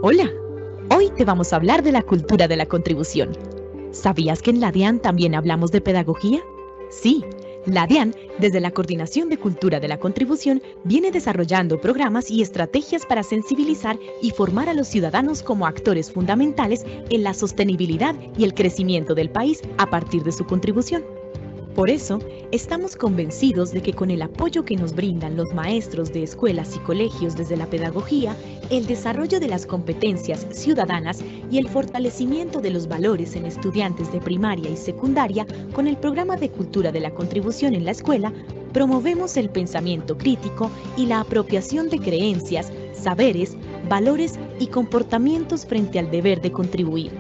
Hola, hoy te vamos a hablar de la cultura de la contribución. ¿Sabías que en la DIAN también hablamos de pedagogía? Sí, la DIAN, desde la Coordinación de Cultura de la Contribución, viene desarrollando programas y estrategias para sensibilizar y formar a los ciudadanos como actores fundamentales en la sostenibilidad y el crecimiento del país a partir de su contribución. Por eso, estamos convencidos de que con el apoyo que nos brindan los maestros de escuelas y colegios desde la pedagogía, el desarrollo de las competencias ciudadanas y el fortalecimiento de los valores en estudiantes de primaria y secundaria con el programa de cultura de la contribución en la escuela, promovemos el pensamiento crítico y la apropiación de creencias, saberes, valores y comportamientos frente al deber de contribuir,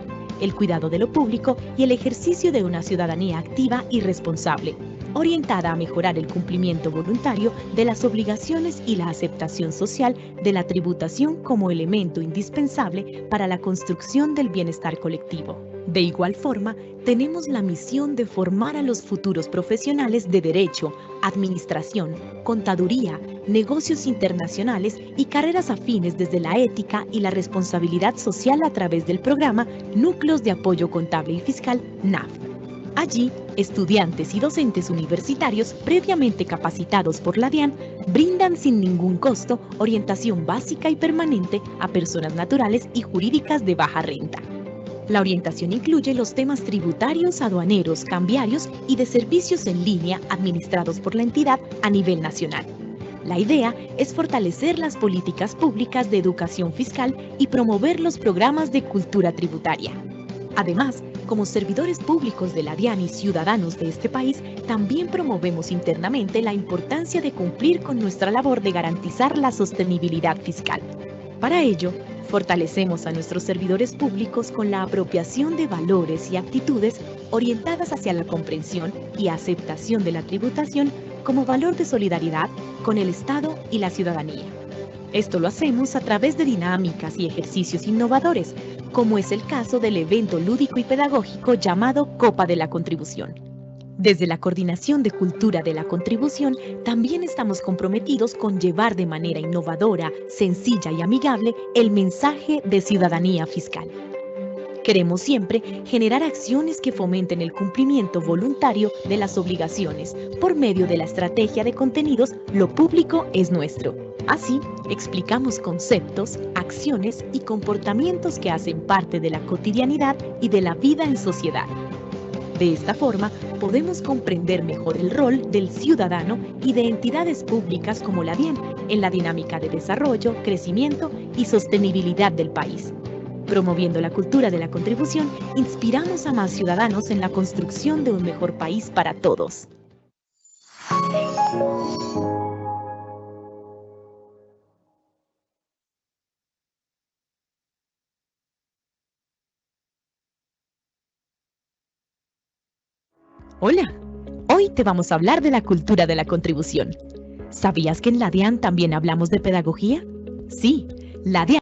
el cuidado de lo público y el ejercicio de una ciudadanía activa y responsable, orientada a mejorar el cumplimiento voluntario de las obligaciones y la aceptación social de la tributación como elemento indispensable para la construcción del bienestar colectivo. De igual forma, tenemos la misión de formar a los futuros profesionales de Derecho, Administración, Contaduría, negocios internacionales y carreras afines desde la ética y la responsabilidad social a través del programa Núcleos de Apoyo Contable y Fiscal, NAF. Allí, estudiantes y docentes universitarios previamente capacitados por la DIAN brindan sin ningún costo orientación básica y permanente a personas naturales y jurídicas de baja renta. La orientación incluye los temas tributarios, aduaneros, cambiarios y de servicios en línea administrados por la entidad a nivel nacional. La idea es fortalecer las políticas públicas de educación fiscal y promover los programas de cultura tributaria. Además, como servidores públicos de la DIAN y ciudadanos de este país, también promovemos internamente la importancia de cumplir con nuestra labor de garantizar la sostenibilidad fiscal. Para ello, fortalecemos a nuestros servidores públicos con la apropiación de valores y actitudes orientadas hacia la comprensión y aceptación de la tributación como valor de solidaridad con el Estado y la ciudadanía. Esto lo hacemos a través de dinámicas y ejercicios innovadores, como es el caso del evento lúdico y pedagógico llamado Copa de la Contribución. Desde la Coordinación de Cultura de la Contribución, también estamos comprometidos con llevar de manera innovadora, sencilla y amigable el mensaje de ciudadanía fiscal. Queremos siempre generar acciones que fomenten el cumplimiento voluntario de las obligaciones por medio de la estrategia de contenidos Lo público es nuestro. Así, explicamos conceptos, acciones y comportamientos que hacen parte de la cotidianidad y de la vida en sociedad. De esta forma, podemos comprender mejor el rol del ciudadano y de entidades públicas como la DIAN en la dinámica de desarrollo, crecimiento y sostenibilidad del país. Promoviendo la cultura de la contribución, inspiramos a más ciudadanos en la construcción de un mejor país para todos. Hola, hoy te vamos a hablar de la cultura de la contribución. ¿Sabías que en la DIAN también hablamos de pedagogía? Sí, la DIAN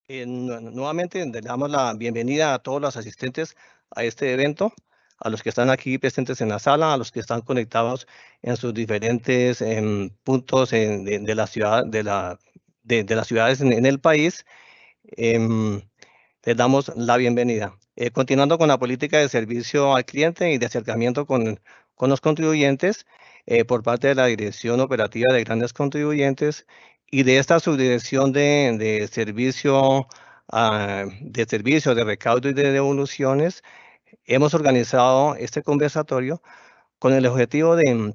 Nuevamente le damos la bienvenida a todos los asistentes a este evento, a los que están aquí presentes en la sala, a los que están conectados en sus diferentes puntos de la ciudad, de las ciudades en el país. em, Les damos la bienvenida. Continuando con la política de servicio al cliente y de acercamiento con los contribuyentes, por parte de la Dirección Operativa de Grandes Contribuyentes Y de esta subdirección de servicio, de recaudo y de devoluciones, hemos organizado este conversatorio con el objetivo de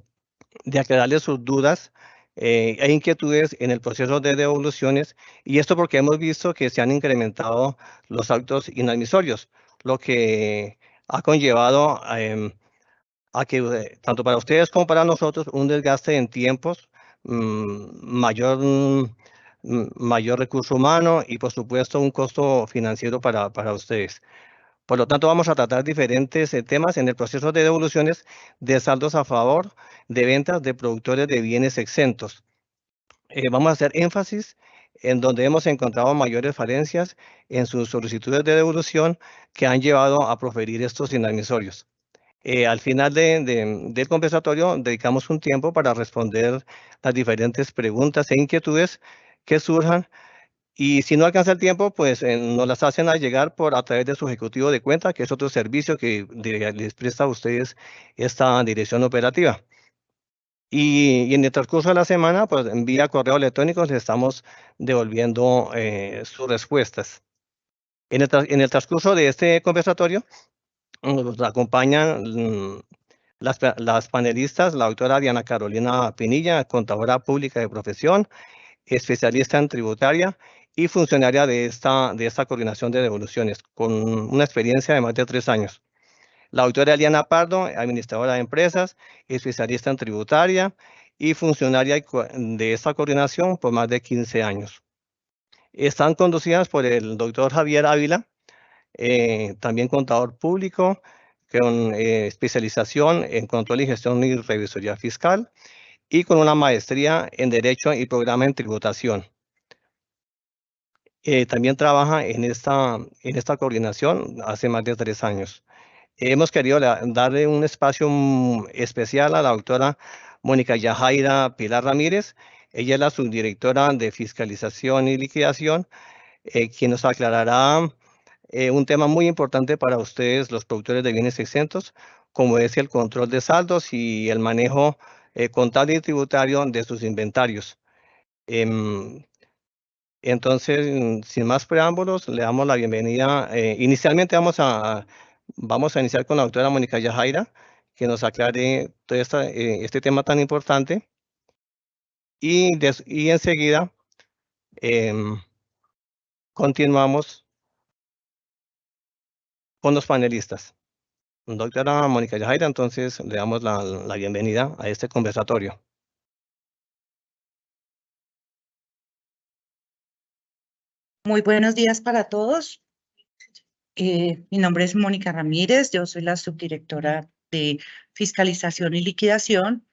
aclararles sus dudas e inquietudes en el proceso de devoluciones, y esto porque hemos visto que se han incrementado los actos inadmisorios, lo que ha conllevado a que tanto para ustedes como para nosotros un desgaste en tiempos, mayor recurso humano y por supuesto un costo financiero para ustedes. Por lo tanto, vamos a tratar diferentes temas en el proceso de devoluciones de saldos a favor de ventas de productores de bienes exentos. Vamos a hacer énfasis en donde hemos encontrado mayores falencias en sus solicitudes de devolución que han llevado a proferir estos inadmisorios. Al final del conversatorio dedicamos un tiempo para responder las diferentes preguntas e inquietudes que surjan, y si no alcanza el tiempo, pues nos las hacen llegar a través de su ejecutivo de cuenta, que es otro servicio que les presta a ustedes esta dirección operativa. Y en el transcurso de la semana, pues vía correo electrónico les estamos devolviendo sus respuestas. En el transcurso de este conversatorio nos acompañan las panelistas, la doctora Diana Carolina Pinilla, contadora pública de profesión, especialista en tributaria y funcionaria de esta coordinación de devoluciones, con una experiencia de más de 3 años. La doctora Eliana Pardo, administradora de empresas, especialista en tributaria y funcionaria de esta coordinación por más de 15 años. Están conducidas por el doctor Javier Ávila, también contador público, con especialización en control y gestión y revisoría fiscal, y con una maestría en Derecho y programa en tributación. También trabaja en esta coordinación hace más de 3 años. Hemos querido darle un espacio especial a la doctora Mónica Yajaira Pilar Ramírez. Ella es la subdirectora de Fiscalización y Liquidación, quien nos aclarará un tema muy importante para ustedes, los productores de bienes exentos, como es el control de saldos y el manejo contable y tributario de sus inventarios. Entonces, sin más preámbulos, le damos la bienvenida. Inicialmente vamos a iniciar con la doctora Mónica Yajaira, que nos aclare todo este tema tan importante. Y enseguida continuamos con los panelistas. Doctora Mónica Yajaira, entonces le damos la bienvenida a este conversatorio. Muy buenos días para todos. Mi nombre es Mónica Ramírez, yo soy la subdirectora de Fiscalización y Liquidación.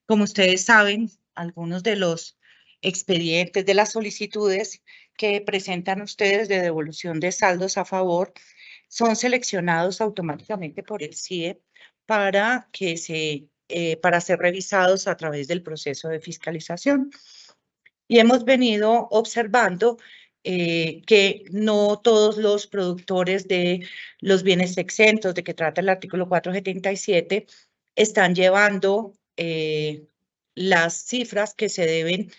Como ustedes saben, algunos de los expedientes de las solicitudes que presentan ustedes de devolución de saldos a favor son seleccionados automáticamente por el CIE para ser revisados a través del proceso de fiscalización. Y hemos venido observando que no todos los productores de los bienes exentos de que trata el artículo 477 están llevando las cifras que se deben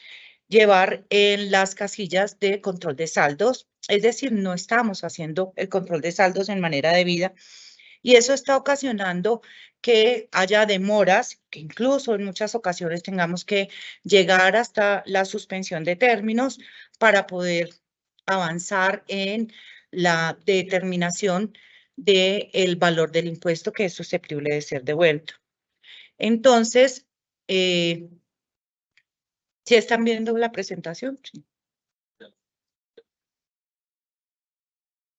llevar en las casillas de control de saldos. Es decir, no estamos haciendo el control de saldos en manera debida. Y eso está ocasionando que haya demoras, que incluso en muchas ocasiones tengamos que llegar hasta la suspensión de términos para poder avanzar en la determinación del valor del impuesto que es susceptible de ser devuelto. Entonces, ¿sí están viendo la presentación? Sí.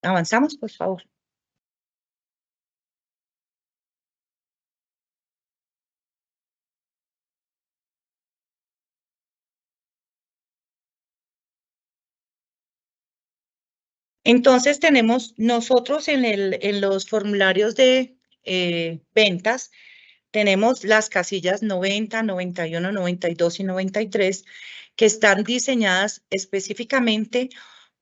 Avanzamos, por favor. Entonces tenemos nosotros en los formularios de ventas, tenemos las casillas 90, 91, 92 y 93 que están diseñadas específicamente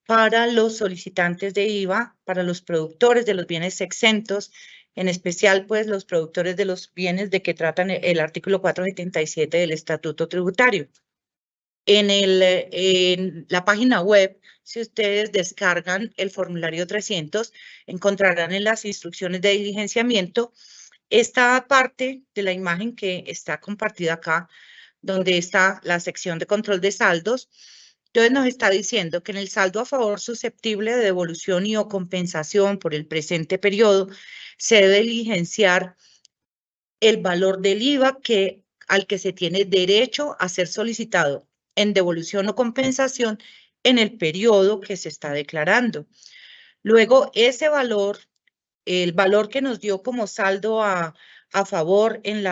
para los solicitantes de IVA, para los productores de los bienes exentos, en especial pues los productores de los bienes de que tratan el artículo 477 del Estatuto Tributario. En la página web, si ustedes descargan el formulario 300, encontrarán en las instrucciones de diligenciamiento esta parte de la imagen que está compartida acá, donde está la sección de control de saldos. Entonces nos está diciendo que en el saldo a favor susceptible de devolución y o compensación por el presente periodo se debe diligenciar el valor del IVA al que se tiene derecho a ser solicitado en devolución o compensación en el periodo que se está declarando. Luego, ese valor, el valor que nos dio como saldo a favor en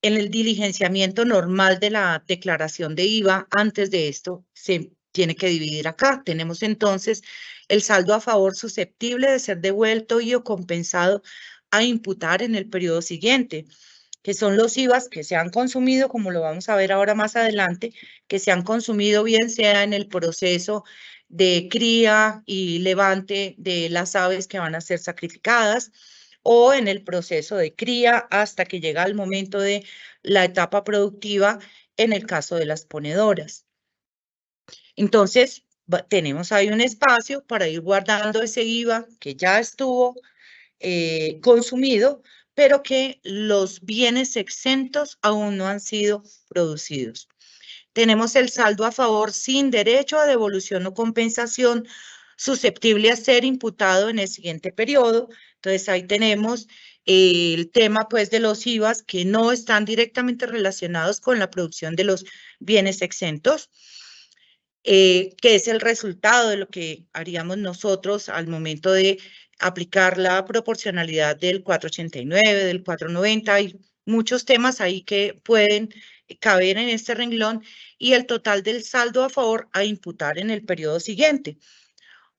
el diligenciamiento normal de la declaración de IVA, antes de esto se tiene que dividir acá. Tenemos entonces el saldo a favor susceptible de ser devuelto y o compensado a imputar en el periodo siguiente, que son los IVAs que se han consumido, como lo vamos a ver ahora más adelante, que se han consumido bien sea en el proceso de cría y levante de las aves que van a ser sacrificadas, o en el proceso de cría hasta que llega el momento de la etapa productiva en el caso de las ponedoras. Entonces, tenemos ahí un espacio para ir guardando ese IVA que ya estuvo consumido, pero que los bienes exentos aún no han sido producidos. Tenemos el saldo a favor sin derecho a devolución o compensación susceptible a ser imputado en el siguiente periodo. Entonces, ahí tenemos el tema pues de los IVAs que no están directamente relacionados con la producción de los bienes exentos, que es el resultado de lo que haríamos nosotros al momento de aplicar la proporcionalidad del 489, del 490, hay muchos temas ahí que pueden caber en este renglón, y el total del saldo a favor a imputar en el periodo siguiente.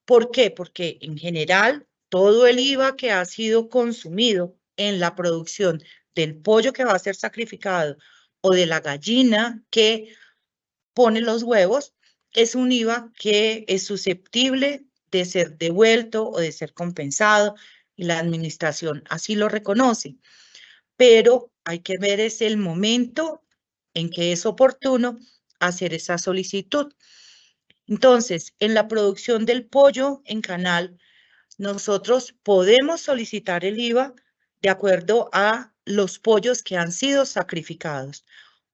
¿Por qué? Porque en general todo el IVA que ha sido consumido en la producción del pollo que va a ser sacrificado o de la gallina que pone los huevos es un IVA que es susceptible de ser devuelto o de ser compensado, y la administración así lo reconoce. Pero hay que ver es el momento en que es oportuno hacer esa solicitud. Entonces, en la producción del pollo en canal, nosotros podemos solicitar el IVA de acuerdo a los pollos que han sido sacrificados.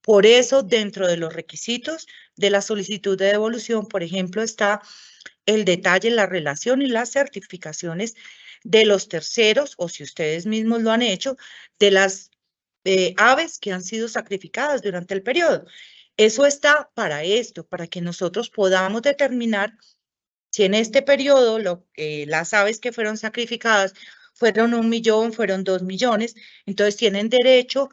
Por eso, dentro de los requisitos de la solicitud de devolución, por ejemplo, está el detalle, la relación y las certificaciones de los terceros, o si ustedes mismos lo han hecho, de las aves que han sido sacrificadas durante el periodo. Eso está para esto, para que nosotros podamos determinar si en este periodo las aves que fueron sacrificadas fueron 1 millón, fueron 2 millones, entonces tienen derecho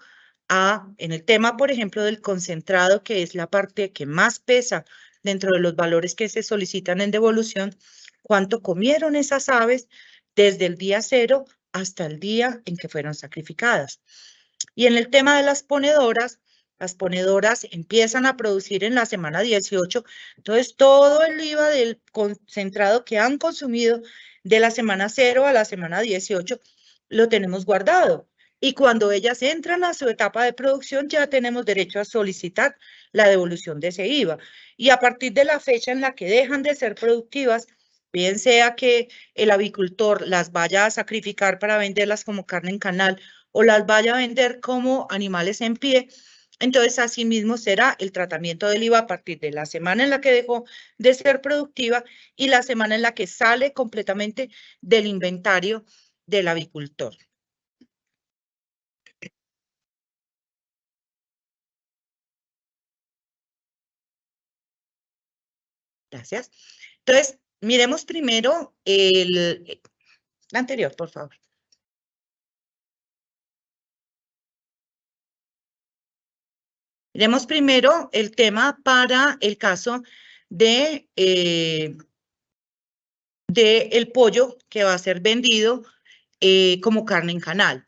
a, en el tema, por ejemplo, del concentrado, que es la parte que más pesa dentro de los valores que se solicitan en devolución, cuánto comieron esas aves desde el día 0 hasta el día en que fueron sacrificadas. Y en el tema de las ponedoras empiezan a producir en la semana 18, entonces todo el IVA del concentrado que han consumido de la semana 0 a la semana 18 lo tenemos guardado. Y cuando ellas entran a su etapa de producción, ya tenemos derecho a solicitar la devolución de ese IVA. Y a partir de la fecha en la que dejan de ser productivas, bien sea que el avicultor las vaya a sacrificar para venderlas como carne en canal o las vaya a vender como animales en pie, entonces asimismo será el tratamiento del IVA a partir de la semana en la que dejó de ser productiva y la semana en la que sale completamente del inventario del avicultor. Gracias. Entonces, miremos primero el anterior, por favor. Miremos primero el tema para el caso de el pollo que va a ser vendido como carne en canal.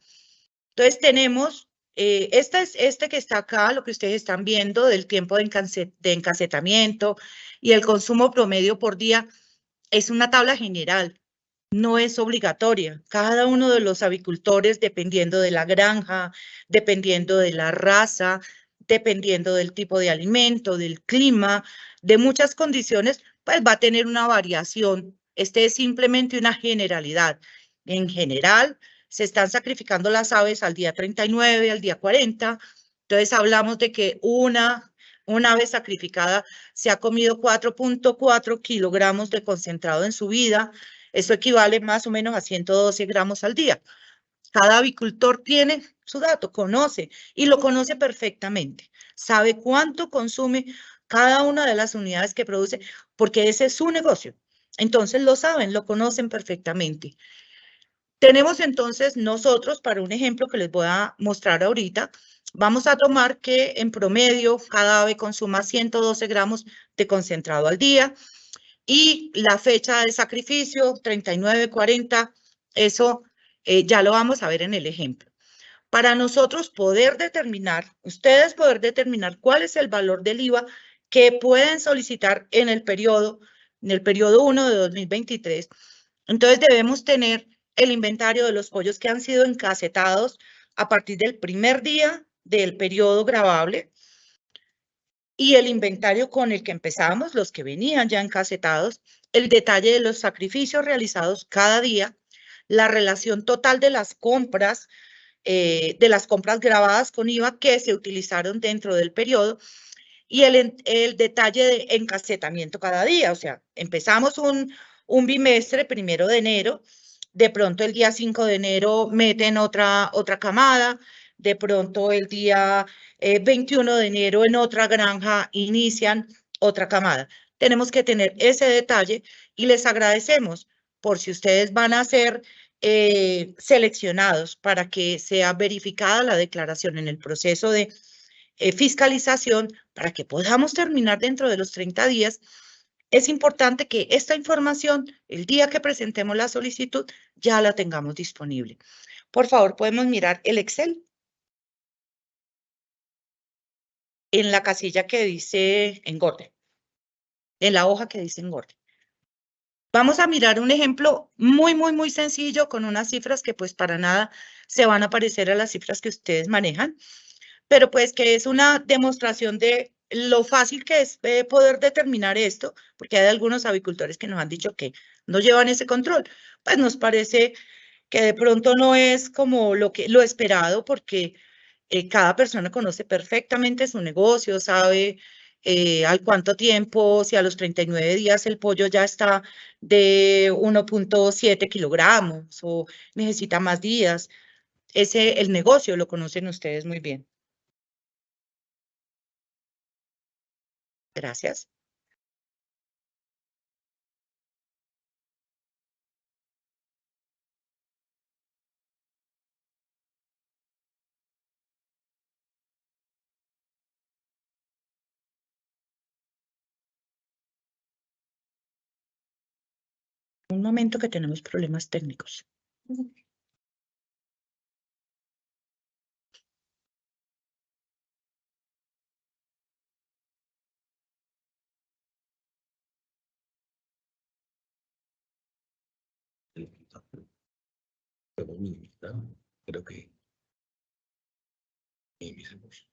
Entonces tenemos, este que está acá, lo que ustedes están viendo del tiempo de encasetamiento y el consumo promedio por día, es una tabla general, no es obligatoria. Cada uno de los avicultores, dependiendo de la granja, dependiendo de la raza, dependiendo del tipo de alimento, del clima, de muchas condiciones, pues va a tener una variación. Este es simplemente una generalidad. En general, se están sacrificando las aves al día 39, al día 40. Entonces, hablamos de que una ave sacrificada se ha comido 4.4 kilogramos de concentrado en su vida. Eso equivale más o menos a 112 gramos al día. Cada avicultor tiene su dato, conoce y lo conoce perfectamente. Sabe cuánto consume cada una de las unidades que produce, porque ese es su negocio. Entonces lo saben, lo conocen perfectamente. Tenemos entonces nosotros, para un ejemplo que les voy a mostrar ahorita, vamos a tomar que en promedio cada ave consuma 112 gramos de concentrado al día y la fecha de sacrificio, 39, 40, eso ya lo vamos a ver en el ejemplo. Para nosotros poder determinar, ustedes poder determinar cuál es el valor del IVA que pueden solicitar en el periodo 1 de 2023, entonces debemos tener el inventario de los pollos que han sido encasetados a partir del primer día del periodo gravable y el inventario con el que empezamos, los que venían ya encasetados, el detalle de los sacrificios realizados cada día, la relación total de las compras grabadas con IVA que se utilizaron dentro del periodo y el detalle de encasetamiento cada día. O sea, empezamos un bimestre, 1 de enero, de pronto el día 5 de enero meten otra camada, de pronto el día 21 de enero en otra granja inician otra camada. Tenemos que tener ese detalle y les agradecemos por si ustedes van a ser seleccionados para que sea verificada la declaración en el proceso de fiscalización para que podamos terminar dentro de los 30 días. Es importante que esta información, el día que presentemos la solicitud, ya la tengamos disponible. Por favor, podemos mirar el Excel. En la casilla que dice engorde. En la hoja que dice engorde. Vamos a mirar un ejemplo muy sencillo con unas cifras que pues para nada se van a parecer a las cifras que ustedes manejan, pero pues que es una demostración de lo fácil que es poder determinar esto, porque hay algunos avicultores que nos han dicho que no llevan ese control. Pues nos parece que de pronto no es como lo esperado, porque cada persona conoce perfectamente su negocio, sabe al cuánto tiempo, si a los 39 días el pollo ya está de 1.7 kilogramos o necesita más días. El negocio lo conocen ustedes muy bien. Gracias. Un momento que tenemos problemas técnicos. Creo que minimicemos.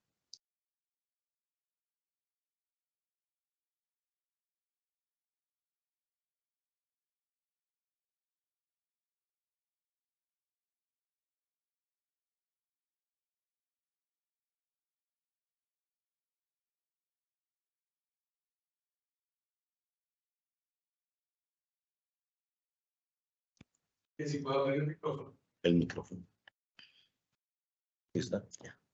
Si puedo abrir el micrófono. El micrófono. Ahí está.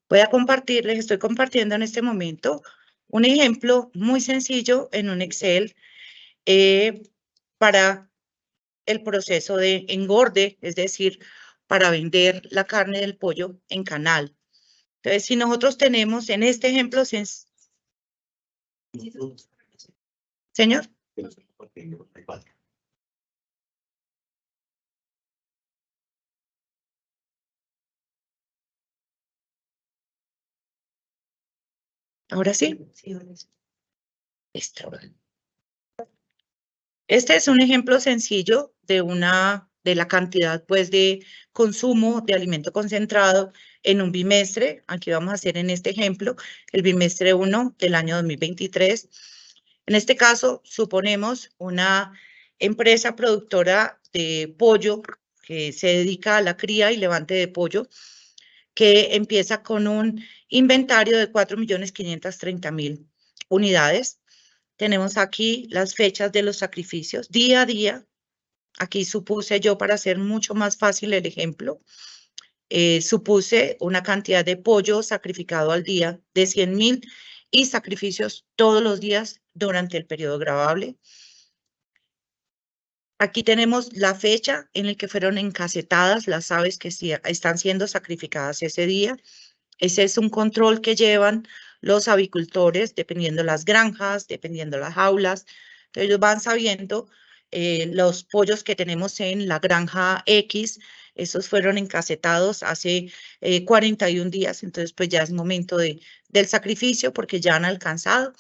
Voy a compartirles, estoy compartiendo en este momento un ejemplo muy sencillo en un Excel para el proceso de engorde, es decir, para vender la carne del pollo en canal. Entonces, si nosotros tenemos en este ejemplo, señor. Ahora sí. Este es un ejemplo sencillo de una de la cantidad pues de consumo de alimento concentrado en un bimestre. Aquí vamos a hacer en este ejemplo el bimestre 1 del año 2023. En este caso, suponemos una empresa productora de pollo que se dedica a la cría y levante de pollo, que empieza con un inventario de 4.530.000 unidades. Tenemos aquí las fechas de los sacrificios, día a día. Aquí supuse yo, para hacer mucho más fácil el ejemplo, supuse una cantidad de pollo sacrificado al día de 100.000 y sacrificios todos los días durante el periodo grabable. Aquí tenemos la fecha en la que fueron encasetadas las aves que están siendo sacrificadas ese día. Ese es un control que llevan los avicultores, dependiendo las granjas, dependiendo las jaulas. Entonces, ellos van sabiendo los pollos que tenemos en la granja X, esos fueron encasetados hace 41 días, entonces pues ya es momento del sacrificio porque ya han alcanzado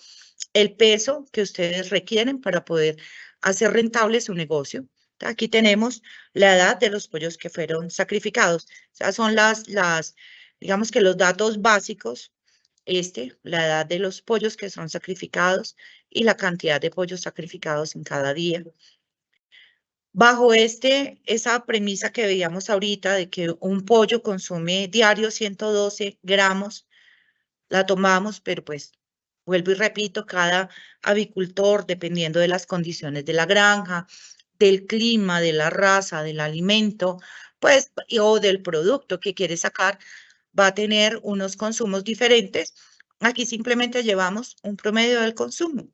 el peso que ustedes requieren para poder hacer rentable su negocio. Aquí tenemos la edad de los pollos que fueron sacrificados. O sea, son digamos que los datos básicos, la edad de los pollos que son sacrificados y la cantidad de pollos sacrificados en cada día. Bajo esa premisa que veíamos ahorita de que un pollo consume diario 112 gramos, la tomamos, pero pues vuelvo y repito, cada avicultor, dependiendo de las condiciones de la granja, del clima, de la raza, del alimento, pues, o del producto que quiere sacar, va a tener unos consumos diferentes. Aquí simplemente llevamos un promedio del consumo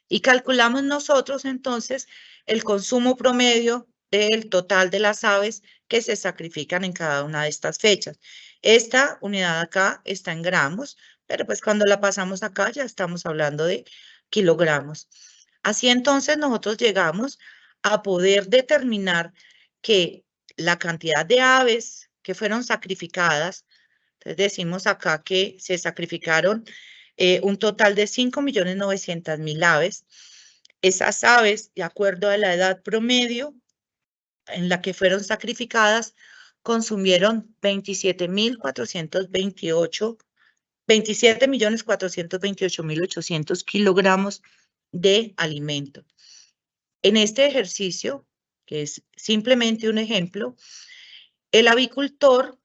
y calculamos nosotros entonces el consumo promedio del total de las aves que se sacrifican en cada una de estas fechas. Esta unidad acá está en gramos, pero pues cuando la pasamos acá ya estamos hablando de kilogramos. Así entonces nosotros llegamos a poder determinar que la cantidad de aves que fueron sacrificadas, entonces decimos acá que se sacrificaron un total de 5.900.000 aves. Esas aves, de acuerdo a la edad promedio en la que fueron sacrificadas, consumieron 27.428.800 kilogramos de alimento. En este ejercicio, que es simplemente un ejemplo, el avicultor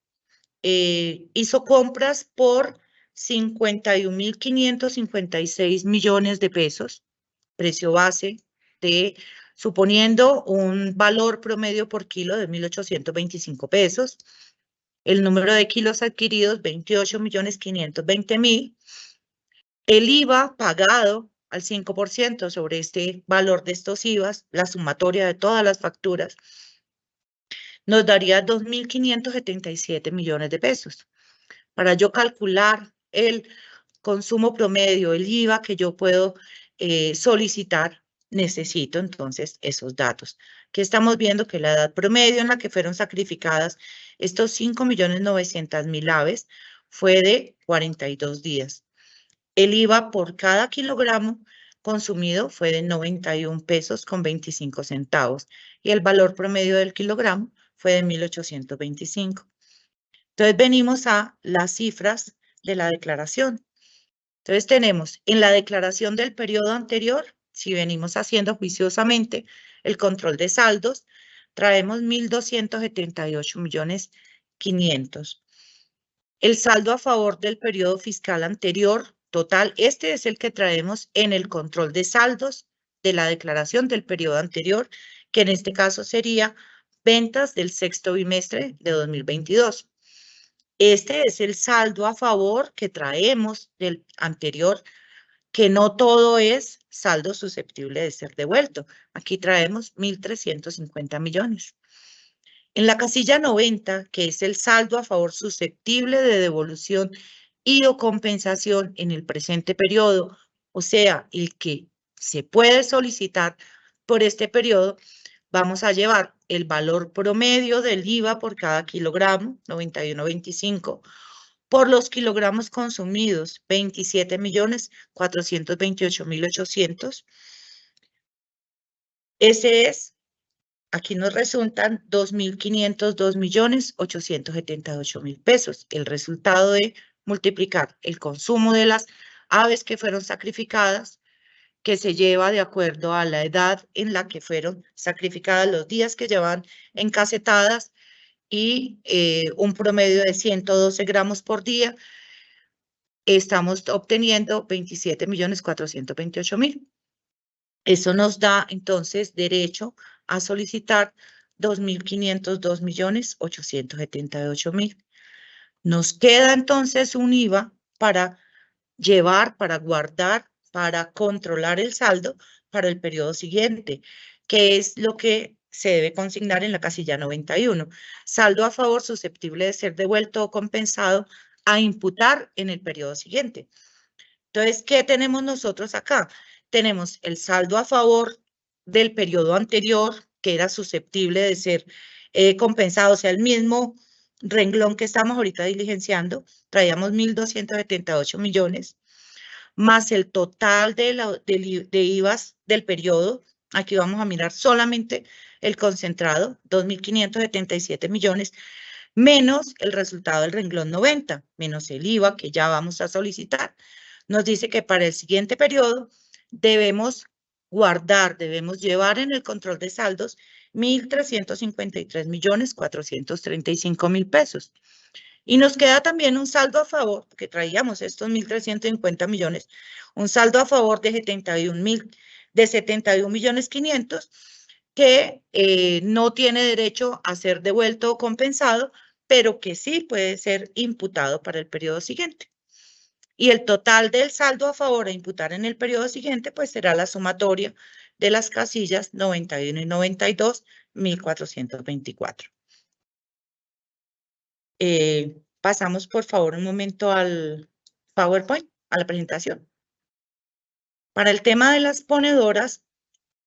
hizo compras por 51.556 millones de pesos, precio base suponiendo un valor promedio por kilo de 1.825 pesos. El número de kilos adquiridos, 28.520.000. El IVA pagado al 5% sobre este valor de estos IVAs, la sumatoria de todas las facturas, nos daría 2.577 millones de pesos. Para yo calcular el consumo promedio, el IVA que yo puedo solicitar, necesito entonces esos datos. Aquí estamos viendo que la edad promedio en la que fueron sacrificadas estos 5.900.000 aves fue de 42 días. El IVA por cada kilogramo consumido fue de 91 pesos con 25 centavos y el valor promedio del kilogramo fue de 1.825. Entonces venimos a las cifras de la declaración. Entonces tenemos en la declaración del periodo anterior, si venimos haciendo juiciosamente el control de saldos, traemos 1.278.500.000. El saldo a favor del periodo fiscal anterior, total, este es el que traemos en el control de saldos de la declaración del periodo anterior, que en este caso sería ventas del sexto bimestre de 2022. Este es el saldo a favor que traemos del anterior, que no todo es saldo susceptible de ser devuelto. Aquí traemos 1.350 millones. En la casilla 90, que es el saldo a favor susceptible de devolución y o compensación en el presente periodo, o sea, el que se puede solicitar por este periodo, vamos a llevar el valor promedio del IVA por cada kilogramo, 91.25, por los kilogramos consumidos, 27.428.800. Ese es aquí nos resultan 2.502.878.000 pesos. El resultado de multiplicar el consumo de las aves que fueron sacrificadas, que se lleva de acuerdo a la edad en la que fueron sacrificadas, los días que llevan encasetadas y un promedio de 112 gramos por día, estamos obteniendo 27.428.000. Eso nos da entonces derecho a solicitar 2.502.878.000. Nos queda entonces un IVA para llevar, para guardar, para controlar el saldo para el periodo siguiente, que es lo que se debe consignar en la casilla 91. Saldo a favor susceptible de ser devuelto o compensado a imputar en el periodo siguiente. Entonces, ¿qué tenemos nosotros acá? Tenemos el saldo a favor del periodo anterior, que era susceptible de ser compensado, o sea, el mismo renglón que estamos ahorita diligenciando, traíamos 1.278 millones, más el total de IVAs del periodo. Aquí vamos a mirar solamente el concentrado, 2.577 millones, menos el resultado del renglón 90, menos el IVA que ya vamos a solicitar. Nos dice que para el siguiente periodo debemos guardar, debemos llevar en el control de saldos 1.353.435.000 pesos. Y nos queda también un saldo a favor, que traíamos estos 1.350 millones, un saldo a favor de 71.500.000, que no tiene derecho a ser devuelto o compensado, pero que sí puede ser imputado para el periodo siguiente. Y el total del saldo a favor a imputar en el periodo siguiente, pues será la sumatoria de las casillas 91 y 92, 1.424. Pasamos, por favor, un momento al PowerPoint, a la presentación. Para el tema de las ponedoras,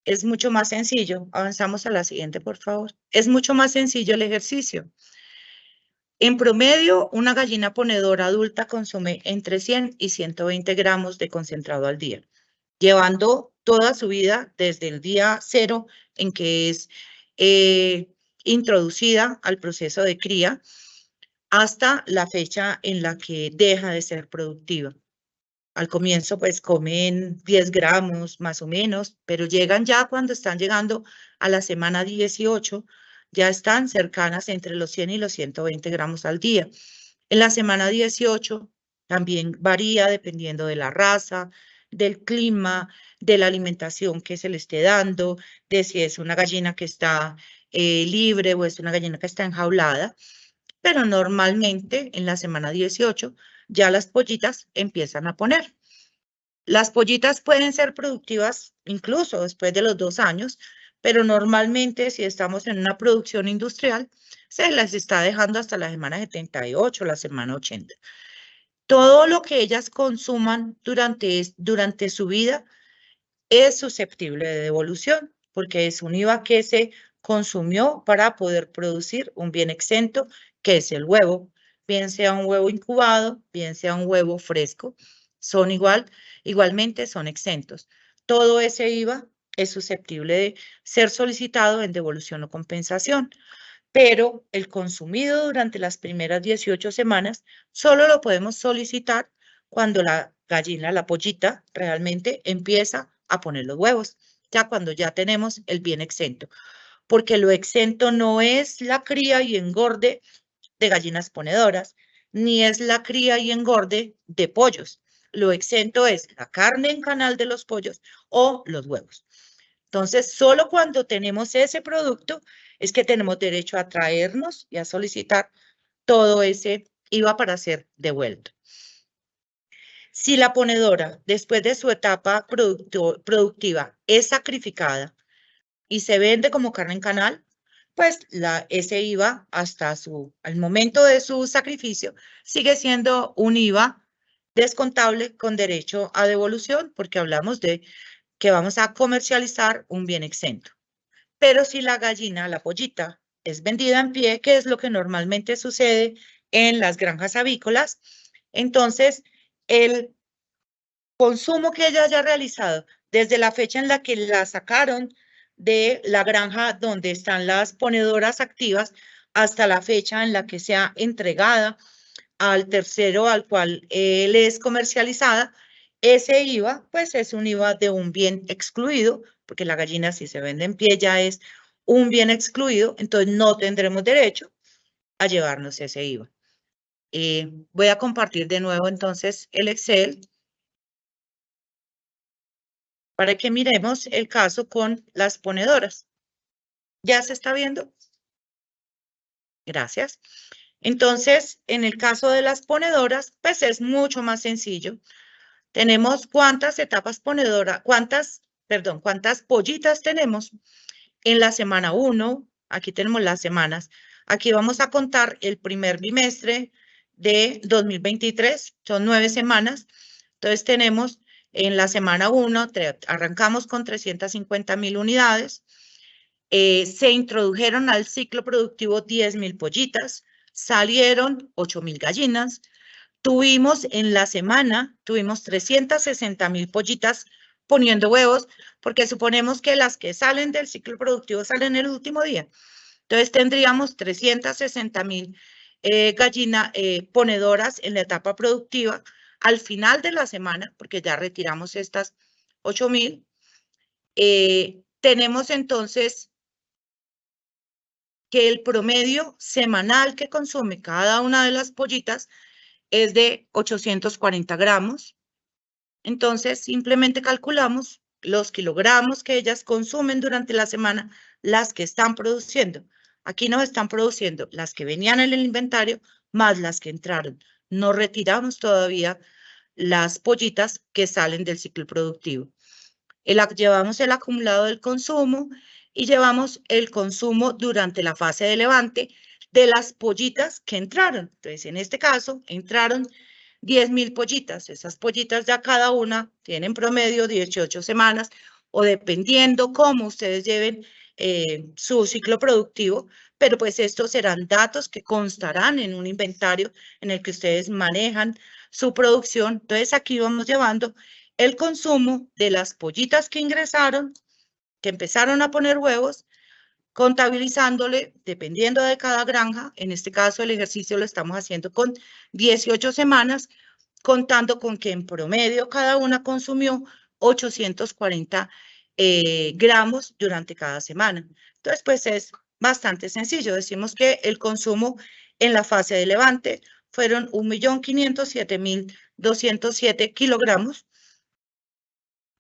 es mucho más sencillo. Avanzamos a la siguiente, por favor. Es mucho más sencillo el ejercicio. En promedio, una gallina ponedora adulta consume entre 100 y 120 gramos de concentrado al día, llevando toda su vida desde el día 0 en que es introducida al proceso de cría hasta la fecha en la que deja de ser productiva. Al comienzo, pues comen 10 gramos más o menos, pero llegan ya cuando están llegando a la semana 18, ya están cercanas entre los 100 y los 120 gramos al día. En la semana 18 también varía dependiendo de la raza, del clima, de la alimentación que se le esté dando, de si es una gallina que está libre o es una gallina que está enjaulada. Pero normalmente en la semana 18 ya las pollitas empiezan a poner. Las pollitas pueden ser productivas incluso después de los 2 años, pero normalmente si estamos en una producción industrial, se las está dejando hasta la semana 78, la semana 80. Todo lo que ellas consuman durante su vida es susceptible de devolución, porque es un IVA que se consumió para poder producir un bien exento, que es el huevo, bien sea un huevo incubado, bien sea un huevo fresco, son igualmente son exentos. Todo ese IVA es susceptible de ser solicitado en devolución o compensación, pero el consumido durante las primeras 18 semanas solo lo podemos solicitar cuando la gallina, la pollita, realmente empieza a poner los huevos, ya cuando ya tenemos el bien exento, porque lo exento no es la cría y engorde de gallinas ponedoras, ni es la cría y engorde de pollos. Lo exento es la carne en canal de los pollos o los huevos. Entonces, solo cuando tenemos ese producto es que tenemos derecho a traernos y a solicitar todo ese IVA para ser devuelto. Si la ponedora, después de su etapa productiva, es sacrificada y se vende como carne en canal, pues ese IVA hasta al momento de su sacrificio sigue siendo un IVA descontable con derecho a devolución, porque hablamos de que vamos a comercializar un bien exento. Pero si la gallina, la pollita, es vendida en pie, que es lo que normalmente sucede en las granjas avícolas, entonces el consumo que ella haya realizado desde la fecha en la que la sacaron de la granja donde están las ponedoras activas hasta la fecha en la que sea entregada al tercero al cual le es comercializada. Ese IVA, pues es un IVA de un bien excluido, porque la gallina si se vende en pie ya es un bien excluido, entonces no tendremos derecho a llevarnos ese IVA. Voy a compartir de nuevo entonces el Excel para que miremos el caso con las ponedoras. ¿Ya se está viendo? Gracias. Entonces, en el caso de las ponedoras, pues es mucho más sencillo. Tenemos cuántas etapas ponedoras, cuántas pollitas tenemos en la semana 1. Aquí tenemos las semanas. Aquí vamos a contar el primer bimestre de 2023. Son 9 semanas. Entonces tenemos en la semana 1, arrancamos con 350.000 unidades. Se introdujeron al ciclo productivo 10.000 pollitas. Salieron 8.000 gallinas. Tuvimos en la semana, 360.000 pollitas poniendo huevos, porque suponemos que las que salen del ciclo productivo salen el último día. Entonces tendríamos 360.000 gallinas ponedoras en la etapa productiva al final de la semana, porque ya retiramos estas 8.000. Tenemos entonces que el promedio semanal que consume cada una de las pollitas es de 840 gramos. Entonces, simplemente calculamos los kilogramos que ellas consumen durante la semana, las que están produciendo. Aquí nos están produciendo las que venían en el inventario más las que entraron. No retiramos todavía las pollitas que salen del ciclo productivo. Llevamos el acumulado del consumo y llevamos el consumo durante la fase de levante de las pollitas que entraron. Entonces, en este caso, entraron 10.000 pollitas. Esas pollitas ya cada una tienen promedio 18 semanas o dependiendo cómo ustedes lleven su ciclo productivo, pero pues estos serán datos que constarán en un inventario en el que ustedes manejan su producción. Entonces, aquí vamos llevando el consumo de las pollitas que ingresaron, que empezaron a poner huevos, contabilizándole, dependiendo de cada granja. En este caso, el ejercicio lo estamos haciendo con 18 semanas, contando con que en promedio cada una consumió 840 gramos durante cada semana. Entonces, pues es bastante sencillo. Decimos que el consumo en la fase de levante fueron 1.507.207 kilogramos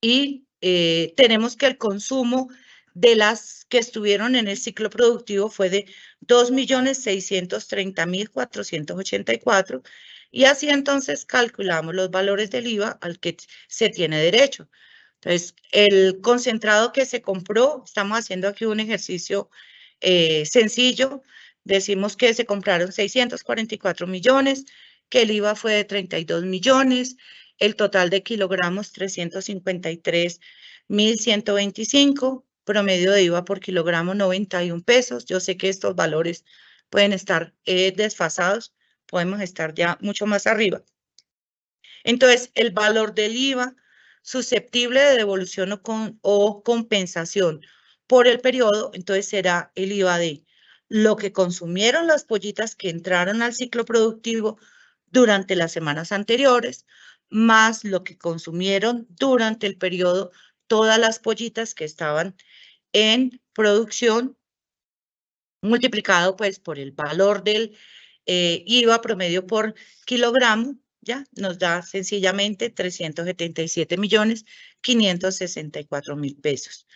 y tenemos que el consumo de las que estuvieron en el ciclo productivo fue de 2.630.484 y así entonces calculamos los valores del IVA al que se tiene derecho. Entonces, el concentrado que se compró, estamos haciendo aquí un ejercicio sencillo, decimos que se compraron 644 millones, que el IVA fue de 32 millones, el total de kilogramos 353.125, promedio de IVA por kilogramo 91 pesos. Yo sé que estos valores pueden estar desfasados, podemos estar ya mucho más arriba. Entonces, el valor del IVA susceptible de devolución o compensación por el periodo, entonces será el IVA de lo que consumieron las pollitas que entraron al ciclo productivo durante las semanas anteriores, más lo que consumieron durante el periodo todas las pollitas que estaban en producción, multiplicado pues por el valor del IVA promedio por kilogramo, ya nos da sencillamente 377.564.000 pesos.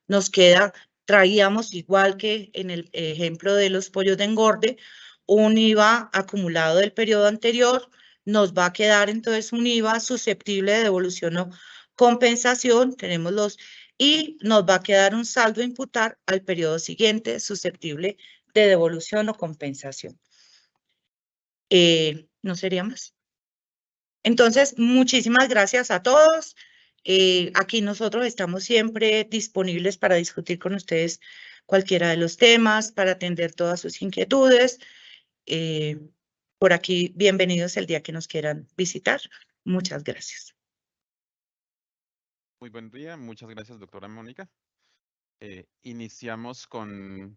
Nos queda, traíamos igual que en el ejemplo de los pollos de engorde, un IVA acumulado del periodo anterior, nos va a quedar entonces un IVA susceptible de devolución o compensación, tenemos los, y nos va a quedar un saldo a imputar al periodo siguiente susceptible de devolución o compensación. ¿No sería más? Entonces, muchísimas gracias a todos. Aquí nosotros estamos siempre disponibles para discutir con ustedes cualquiera de los temas, para atender todas sus inquietudes. Por aquí, bienvenidos el día que nos quieran visitar. Muchas gracias. Muy buen día, muchas gracias, doctora Mónica. Iniciamos con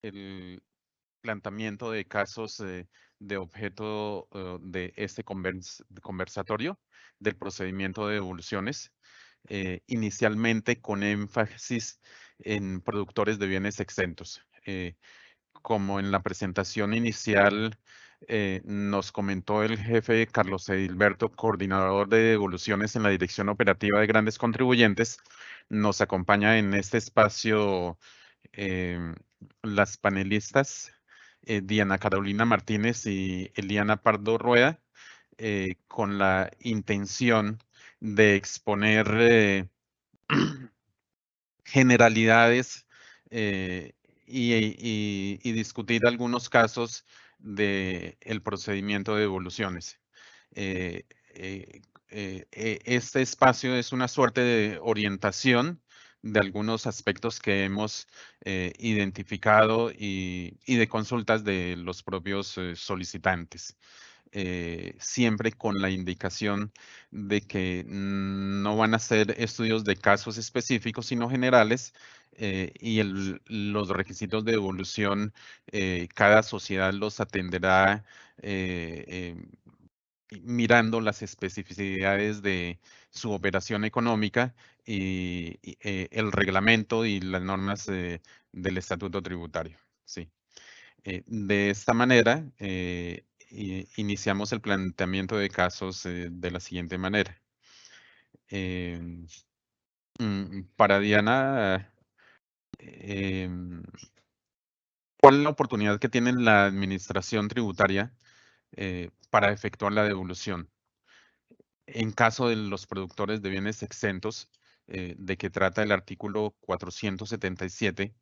el planteamiento de casos de objeto de este conversatorio del procedimiento de devoluciones, inicialmente con énfasis en productores de bienes exentos. Como en la presentación inicial nos comentó el jefe Carlos Edilberto, coordinador de devoluciones en la Dirección Operativa de Grandes Contribuyentes, nos acompaña en este espacio las panelistas Diana Carolina Martínez y Eliana Pardo Rueda, con la intención de exponer generalidades y discutir algunos casos del procedimiento de devoluciones. Este espacio es una suerte de orientación de algunos aspectos que hemos identificado y de consultas de los propios solicitantes. Siempre con la indicación de que no van a ser estudios de casos específicos, sino generales, y los requisitos de devolución, cada sociedad los atenderá mirando las especificidades de su operación económica y el reglamento y las normas del estatuto tributario. Sí. De esta manera, iniciamos el planteamiento de casos de la siguiente manera. Para Diana, ¿cuál es la oportunidad que tiene la administración tributaria para efectuar la devolución? En caso de los productores de bienes exentos, de que trata el artículo 477,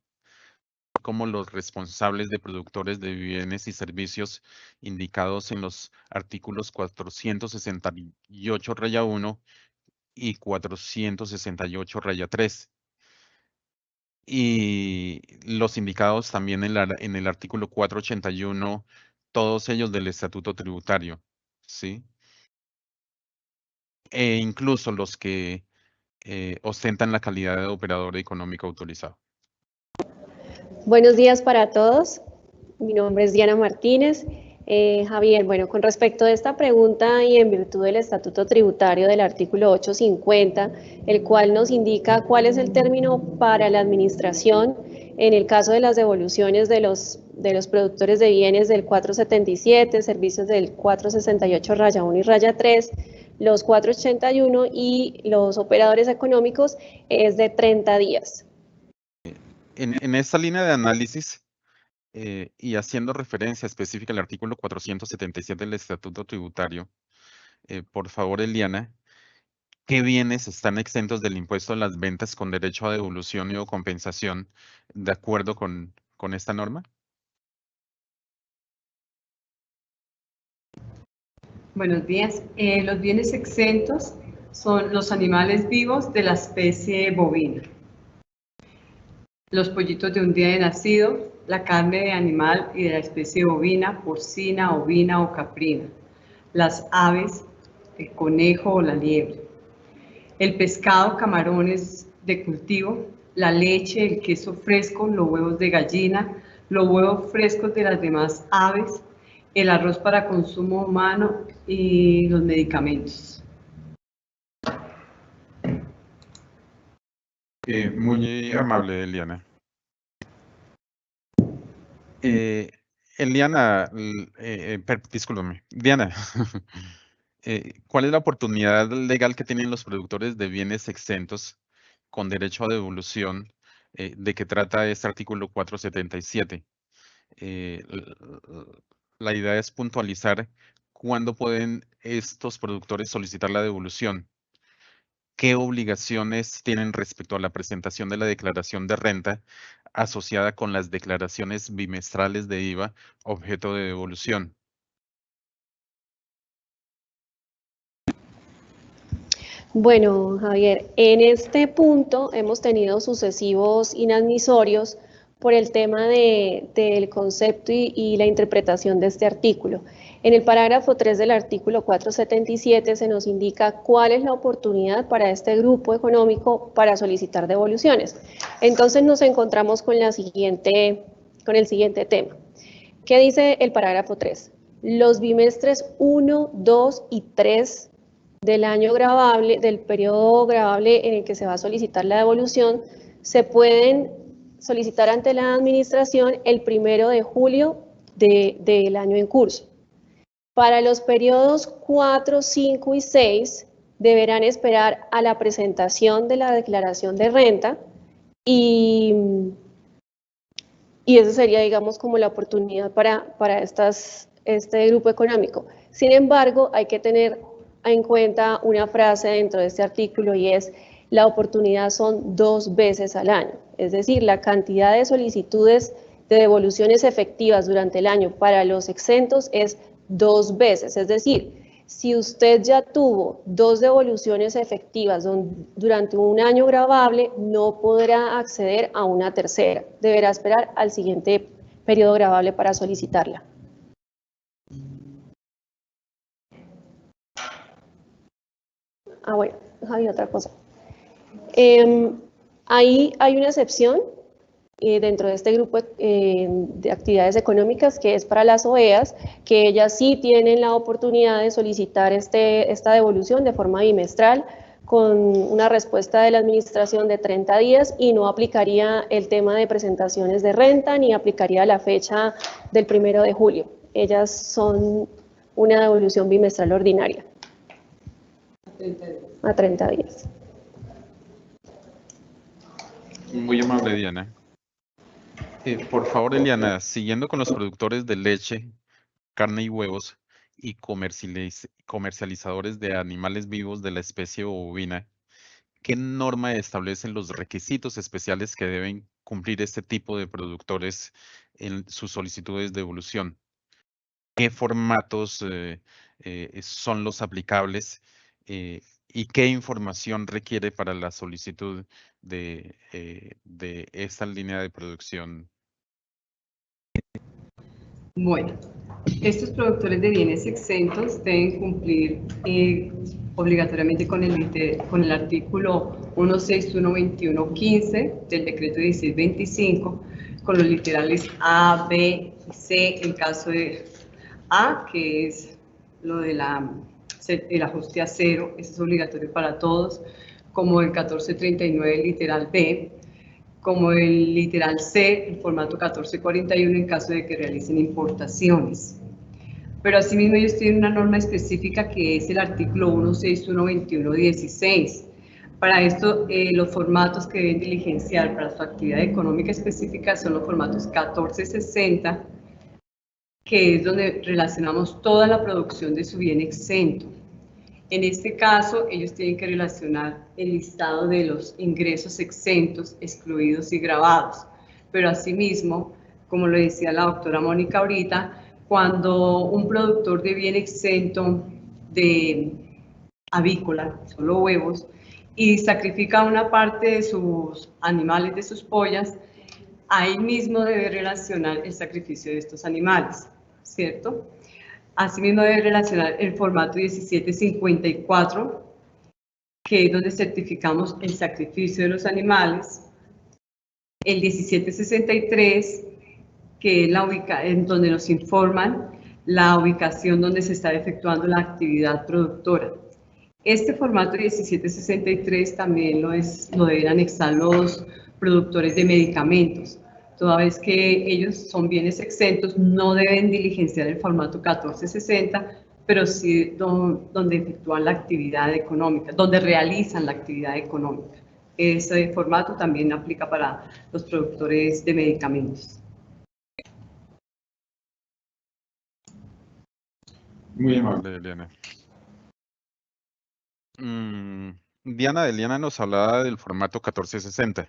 como los responsables de productores de bienes y servicios indicados en los artículos 468-1 y 468-3. Y los indicados también en el artículo 481, todos ellos del Estatuto Tributario, ¿sí? E incluso los que ostentan la calidad de operador económico autorizado. Buenos días para todos. Mi nombre es Diana Martínez. Javier, bueno, con respecto a esta pregunta y en virtud del Estatuto Tributario del artículo 850, el cual nos indica cuál es el término para la administración en el caso de las devoluciones de los productores de bienes del 477, servicios del 468-1 y -3, los 481 y los operadores económicos es de 30 días. En esta línea de análisis, y haciendo referencia específica al artículo 477 del Estatuto Tributario, por favor, Eliana, ¿qué bienes están exentos del impuesto a las ventas con derecho a devolución y o compensación de acuerdo con esta norma? Buenos días. Los bienes exentos son los animales vivos de la especie bovina, los pollitos de un día de nacido, la carne de animal y de la especie bovina, porcina, ovina o caprina, las aves, el conejo o la liebre, el pescado, camarones de cultivo, la leche, el queso fresco, los huevos de gallina, los huevos frescos de las demás aves, el arroz para consumo humano y los medicamentos. Muy amable, Eliana. Eliana, discúlpame, Diana, ¿cuál es la oportunidad legal que tienen los productores de bienes exentos con derecho a devolución de que trata este artículo 477? La idea es puntualizar cuándo pueden estos productores solicitar la devolución. ¿Qué obligaciones tienen respecto a la presentación de la declaración de renta asociada con las declaraciones bimestrales de IVA objeto de devolución? Bueno, Javier, en este punto hemos tenido sucesivos inadmisorios por el tema del concepto y la interpretación de este artículo. En el parágrafo 3 del artículo 477 se nos indica cuál es la oportunidad para este grupo económico para solicitar devoluciones. Entonces nos encontramos con el siguiente tema. ¿Qué dice el parágrafo 3? Los bimestres 1, 2 y 3 del año gravable, del periodo gravable en el que se va a solicitar la devolución, se pueden solicitar ante la administración el 1 de julio del año en curso. Para los periodos 4, 5 y 6 deberán esperar a la presentación de la declaración de renta y eso sería, digamos, como la oportunidad para este grupo económico. Sin embargo, hay que tener en cuenta una frase dentro de este artículo y es: la oportunidad son 2 veces al año. Es decir, la cantidad de solicitudes de devoluciones efectivas durante el año para los exentos es 2 veces. Es decir, si usted ya tuvo 2 devoluciones efectivas durante un año gravable, no podrá acceder a una tercera. Deberá esperar al siguiente periodo gravable para solicitarla. Bueno, Javi, otra cosa. Ahí hay una excepción dentro de este grupo de actividades económicas, que es para las OEAs, que ellas sí tienen la oportunidad de solicitar esta devolución de forma bimestral con una respuesta de la administración de 30 días y no aplicaría el tema de presentaciones de renta ni aplicaría la fecha del 1 de julio. Ellas son una devolución bimestral ordinaria. A 30 días. Muy amable, Diana. Por favor, Eliana, siguiendo con los productores de leche, carne y huevos y comercializadores de animales vivos de la especie bovina, ¿qué norma establecen los requisitos especiales que deben cumplir este tipo de productores en sus solicitudes de devolución? ¿Qué formatos son los aplicables? ¿Y qué información requiere para la solicitud de esta línea de producción? Bueno, estos productores de bienes exentos deben cumplir obligatoriamente con el artículo 1612115 del decreto 1625, con los literales A, B y C, en caso de A, que es lo de el ajuste a cero, eso es obligatorio para todos, como el 1439 literal B, como el literal C, el formato 1441 en caso de que realicen importaciones. Pero asimismo ellos tienen una norma específica que es el artículo 1612116. Para esto, los formatos que deben diligenciar para su actividad económica específica son los formatos 1460, que es donde relacionamos toda la producción de su bien exento. En este caso, ellos tienen que relacionar el listado de los ingresos exentos, excluidos y grabados. Pero asimismo, como lo decía la doctora Mónica ahorita, cuando un productor de bien exento de avícola, solo huevos, y sacrifica una parte de sus animales, de sus pollas, ahí mismo debe relacionar el sacrificio de estos animales, ¿cierto? Asimismo debe relacionar el formato 1754, que es donde certificamos el sacrificio de los animales, el 1763, que es en donde nos informan la ubicación donde se está efectuando la actividad productora. Este formato 1763 también lo deben anexar los productores de medicamentos. Toda vez que ellos son bienes exentos, no deben diligenciar el formato 1460, pero sí donde efectúan la actividad económica, donde realizan la actividad económica. Ese formato también aplica para los productores de medicamentos. Muy amable, Eliana. Diana de Eliana nos hablaba del formato 1460.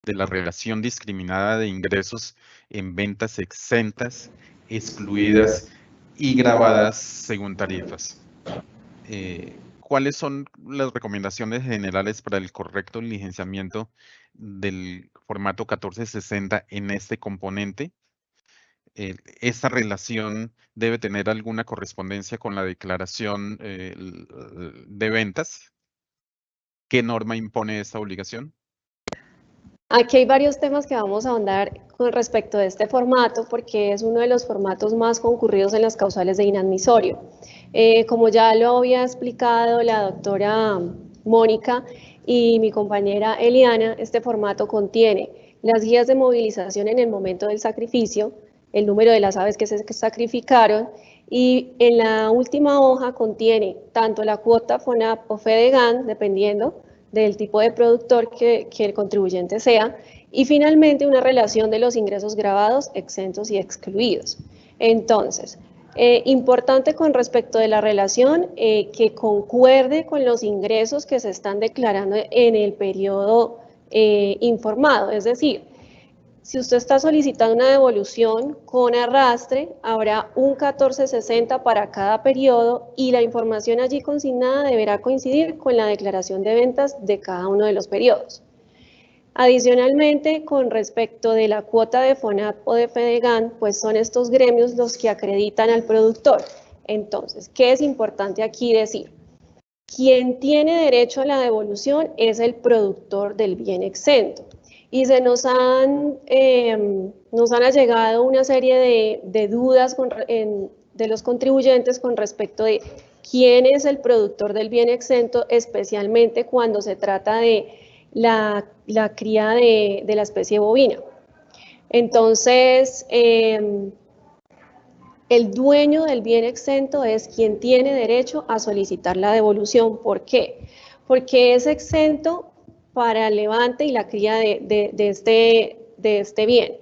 De la relación discriminada de ingresos en ventas exentas, excluidas y grabadas según tarifas. ¿cuáles son las recomendaciones generales para el correcto diligenciamiento del formato 1460 en este componente? ¿Esta relación debe tener alguna correspondencia con la declaración de ventas? ¿Qué norma impone esta obligación? Aquí hay varios temas que vamos a ahondar con respecto a este formato, porque es uno de los formatos más concurridos en las causales de inadmisorio. Como ya lo había explicado la doctora Mónica y mi compañera Eliana, este formato contiene las guías de movilización en el momento del sacrificio, el número de las aves que se sacrificaron, y en la última hoja contiene tanto la cuota FONAP o FEDEGAN, dependiendo del tipo de productor que el contribuyente sea, y finalmente una relación de los ingresos grabados, exentos y excluidos. Entonces, importante con respecto de la relación, que concuerde con los ingresos que se están declarando en el periodo informado, es decir, si usted está solicitando una devolución con arrastre, habrá un 1460 para cada periodo y la información allí consignada deberá coincidir con la declaración de ventas de cada uno de los periodos. Adicionalmente, con respecto de la cuota de FONAP o de FEDEGAN, pues son estos gremios los que acreditan al productor. Entonces, ¿qué es importante aquí decir? Quien tiene derecho a la devolución es el productor del bien exento. Y nos han allegado una serie de dudas de los contribuyentes con respecto de quién es el productor del bien exento, especialmente cuando se trata de la cría de la especie bovina. Entonces, el dueño del bien exento es quien tiene derecho a solicitar la devolución. ¿Por qué? Porque es exento para el levante y la cría de este bien.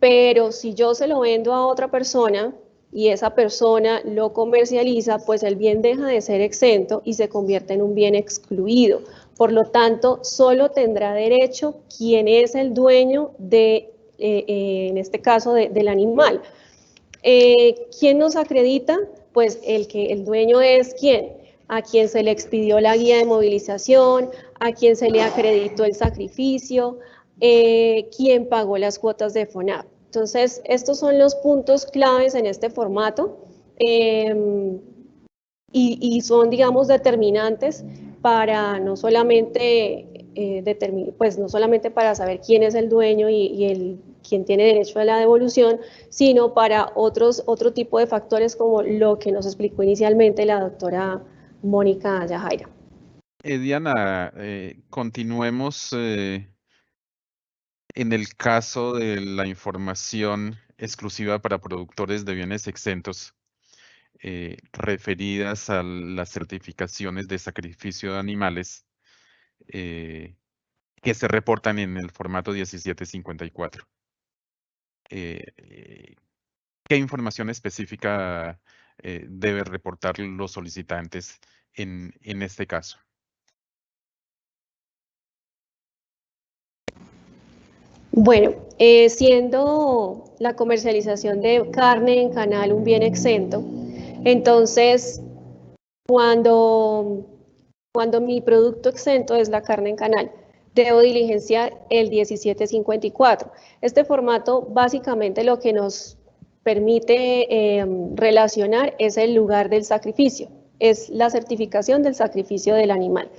Pero si yo se lo vendo a otra persona y esa persona lo comercializa, pues el bien deja de ser exento y se convierte en un bien excluido. Por lo tanto, solo tendrá derecho quien es el dueño en este caso, del animal. ¿Quién nos acredita? Pues el dueño es ¿quién? A quien se le expidió la guía de movilización, a quien se le acreditó el sacrificio, quien pagó las cuotas de FONAP. Entonces, estos son los puntos claves en este formato y son, digamos, determinantes para no solamente no solamente para saber quién es el dueño y quien tiene derecho a la devolución, sino para otro tipo de factores como lo que nos explicó inicialmente la doctora Mónica Yajaira. Diana, continuemos en el caso de la información exclusiva para productores de bienes exentos referidas a las certificaciones de sacrificio de animales que se reportan en el formato 1754. ¿Qué información específica debe reportar los solicitantes en este caso? Bueno, siendo la comercialización de carne en canal un bien exento, entonces cuando mi producto exento es la carne en canal, debo diligenciar el 1754. Este formato básicamente lo que nos permite relacionar es el lugar del sacrificio, es la certificación del sacrificio del animal.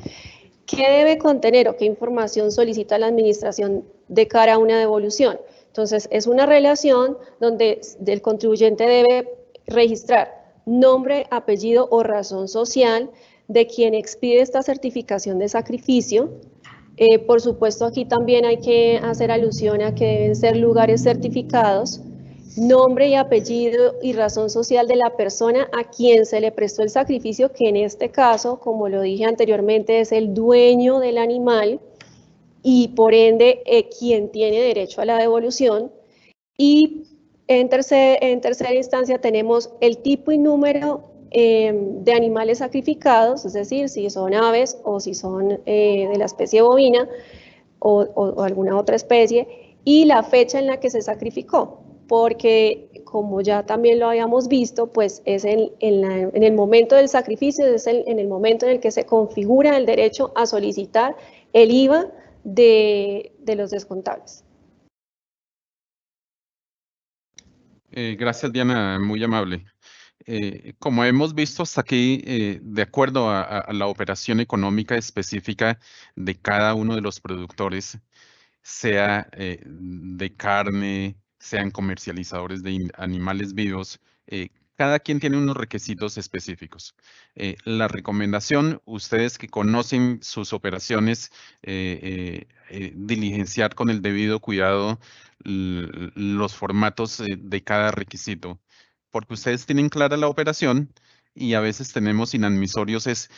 ¿Qué debe contener o qué información solicita la administración de cara a una devolución? Entonces, es una relación donde el contribuyente debe registrar nombre, apellido o razón social de quien expide esta certificación de sacrificio. Por supuesto, aquí también hay que hacer alusión a que deben ser lugares certificados, nombre y apellido y razón social de la persona a quien se le prestó el sacrificio, que en este caso, como lo dije anteriormente, es el dueño del animal y por ende quien tiene derecho a la devolución. Y en tercera instancia tenemos el tipo y número de animales sacrificados, es decir, si son aves o si son de la especie bovina o alguna otra especie, y la fecha en la que se sacrificó, porque como ya también lo habíamos visto, pues es en el momento del sacrificio, es en el momento en el que se configura el derecho a solicitar el IVA de los descontables. Gracias, Diana, muy amable. Como hemos visto hasta aquí, de acuerdo a la operación económica específica de cada uno de los productores, sea de carne, sean comercializadores de animales vivos, cada quien tiene unos requisitos específicos. La recomendación, ustedes que conocen sus operaciones, diligenciar con el debido cuidado los formatos de cada requisito, porque ustedes tienen clara la operación y a veces tenemos inadmisorios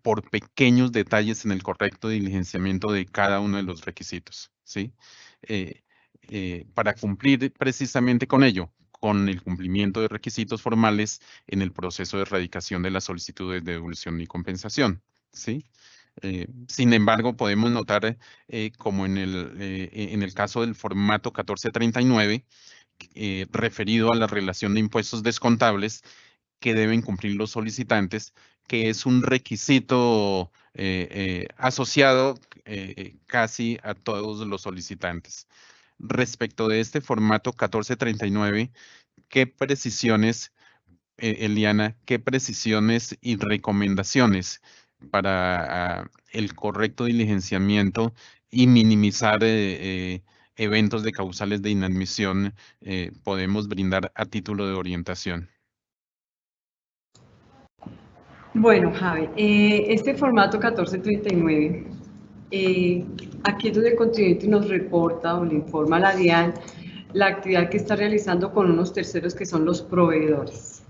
por pequeños detalles en el correcto diligenciamiento de cada uno de los requisitos, ¿sí? Para cumplir precisamente con ello, con el cumplimiento de requisitos formales en el proceso de erradicación de las solicitudes de devolución y compensación, ¿sí? Sin embargo, podemos notar, como en el caso del formato 1439, referido a la relación de impuestos descontables que deben cumplir los solicitantes, que es un requisito asociado casi a todos los solicitantes. Respecto de este formato 1439, ¿qué precisiones, Eliana, qué precisiones y recomendaciones para el correcto diligenciamiento y minimizar eventos de causales de inadmisión podemos brindar a título de orientación? Bueno, Javi, este formato 1439, aquí es donde el contribuyente nos reporta o le informa a la DIAN la actividad que está realizando con unos terceros que son los proveedores.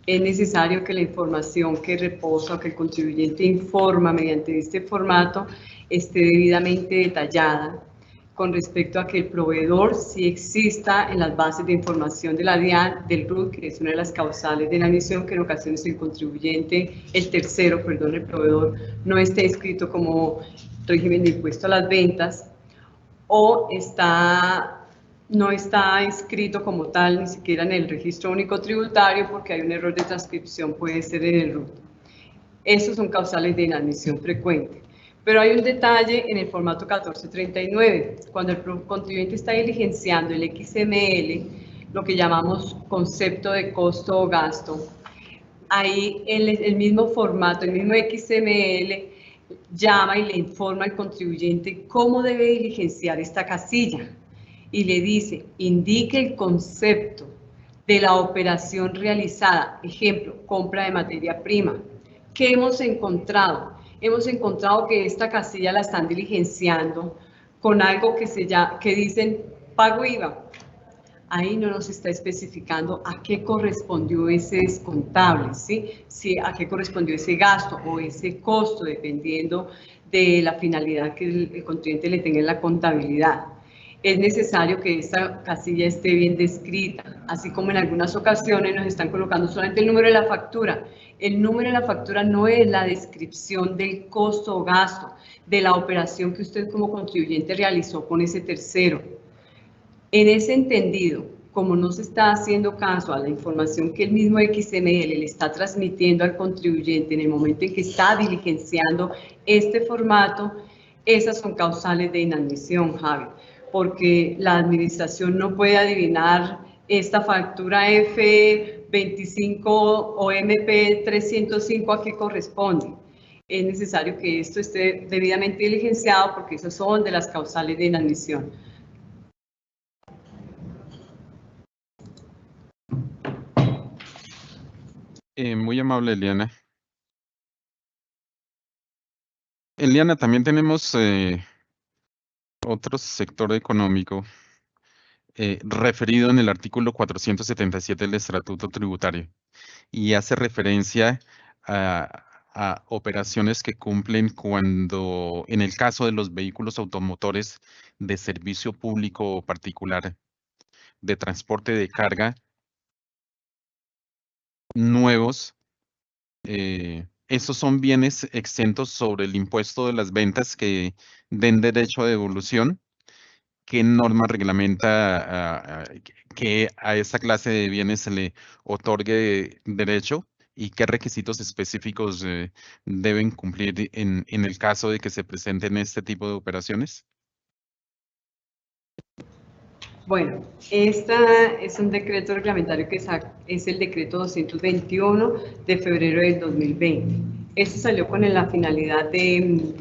Es necesario que la información que reposa o que el contribuyente informa mediante este formato esté debidamente detallada con respecto a que el proveedor sí exista en las bases de información de la DIAN, del RUT, que es una de las causales de la inadmisión, que en ocasiones el contribuyente, el proveedor, no esté inscrito como régimen de impuesto a las ventas o no está inscrito como tal ni siquiera en el registro único tributario porque hay un error de transcripción, puede ser en el RUT. Esos son causales de inadmisión frecuente. Pero hay un detalle en el formato 1439. Cuando el contribuyente está diligenciando el XML, lo que llamamos concepto de costo o gasto, ahí el mismo formato, el mismo XML, llama y le informa al contribuyente cómo debe diligenciar esta casilla. Y le dice, indique el concepto de la operación realizada. Ejemplo, compra de materia prima. ¿Qué hemos encontrado? Hemos encontrado que esta casilla la están diligenciando con algo que dicen pago IVA. Ahí no nos está especificando a qué correspondió ese descontable, ¿sí? A qué correspondió ese gasto o ese costo, dependiendo de la finalidad que el contribuyente le tenga en la contabilidad. Es necesario que esta casilla esté bien descrita, así como en algunas ocasiones nos están colocando solamente el número de la factura. El número de la factura no es la descripción del costo o gasto de la operación que usted como contribuyente realizó con ese tercero. En ese entendido, como no se está haciendo caso a la información que el mismo XML le está transmitiendo al contribuyente en el momento en que está diligenciando este formato, esas son causales de inadmisión, Javi, porque la administración no puede adivinar esta factura F25 o MP305 a qué corresponde. Es necesario que esto esté debidamente diligenciado porque esas son de las causales de inadmisión. Muy amable, Eliana. Eliana, también tenemos otro sector económico referido en el artículo 477 del Estatuto Tributario y hace referencia a operaciones que cumplen cuando, en el caso de los vehículos automotores de servicio público o particular de transporte de carga nuevos, esos son bienes exentos sobre el impuesto de las ventas que den derecho a devolución ¿qué norma reglamenta que a esa clase de bienes se le otorgue derecho y qué requisitos específicos deben cumplir en el caso de que se presenten este tipo de operaciones? Bueno, esta es un decreto reglamentario que es el decreto 221 de febrero del 2020. Este salió con la finalidad de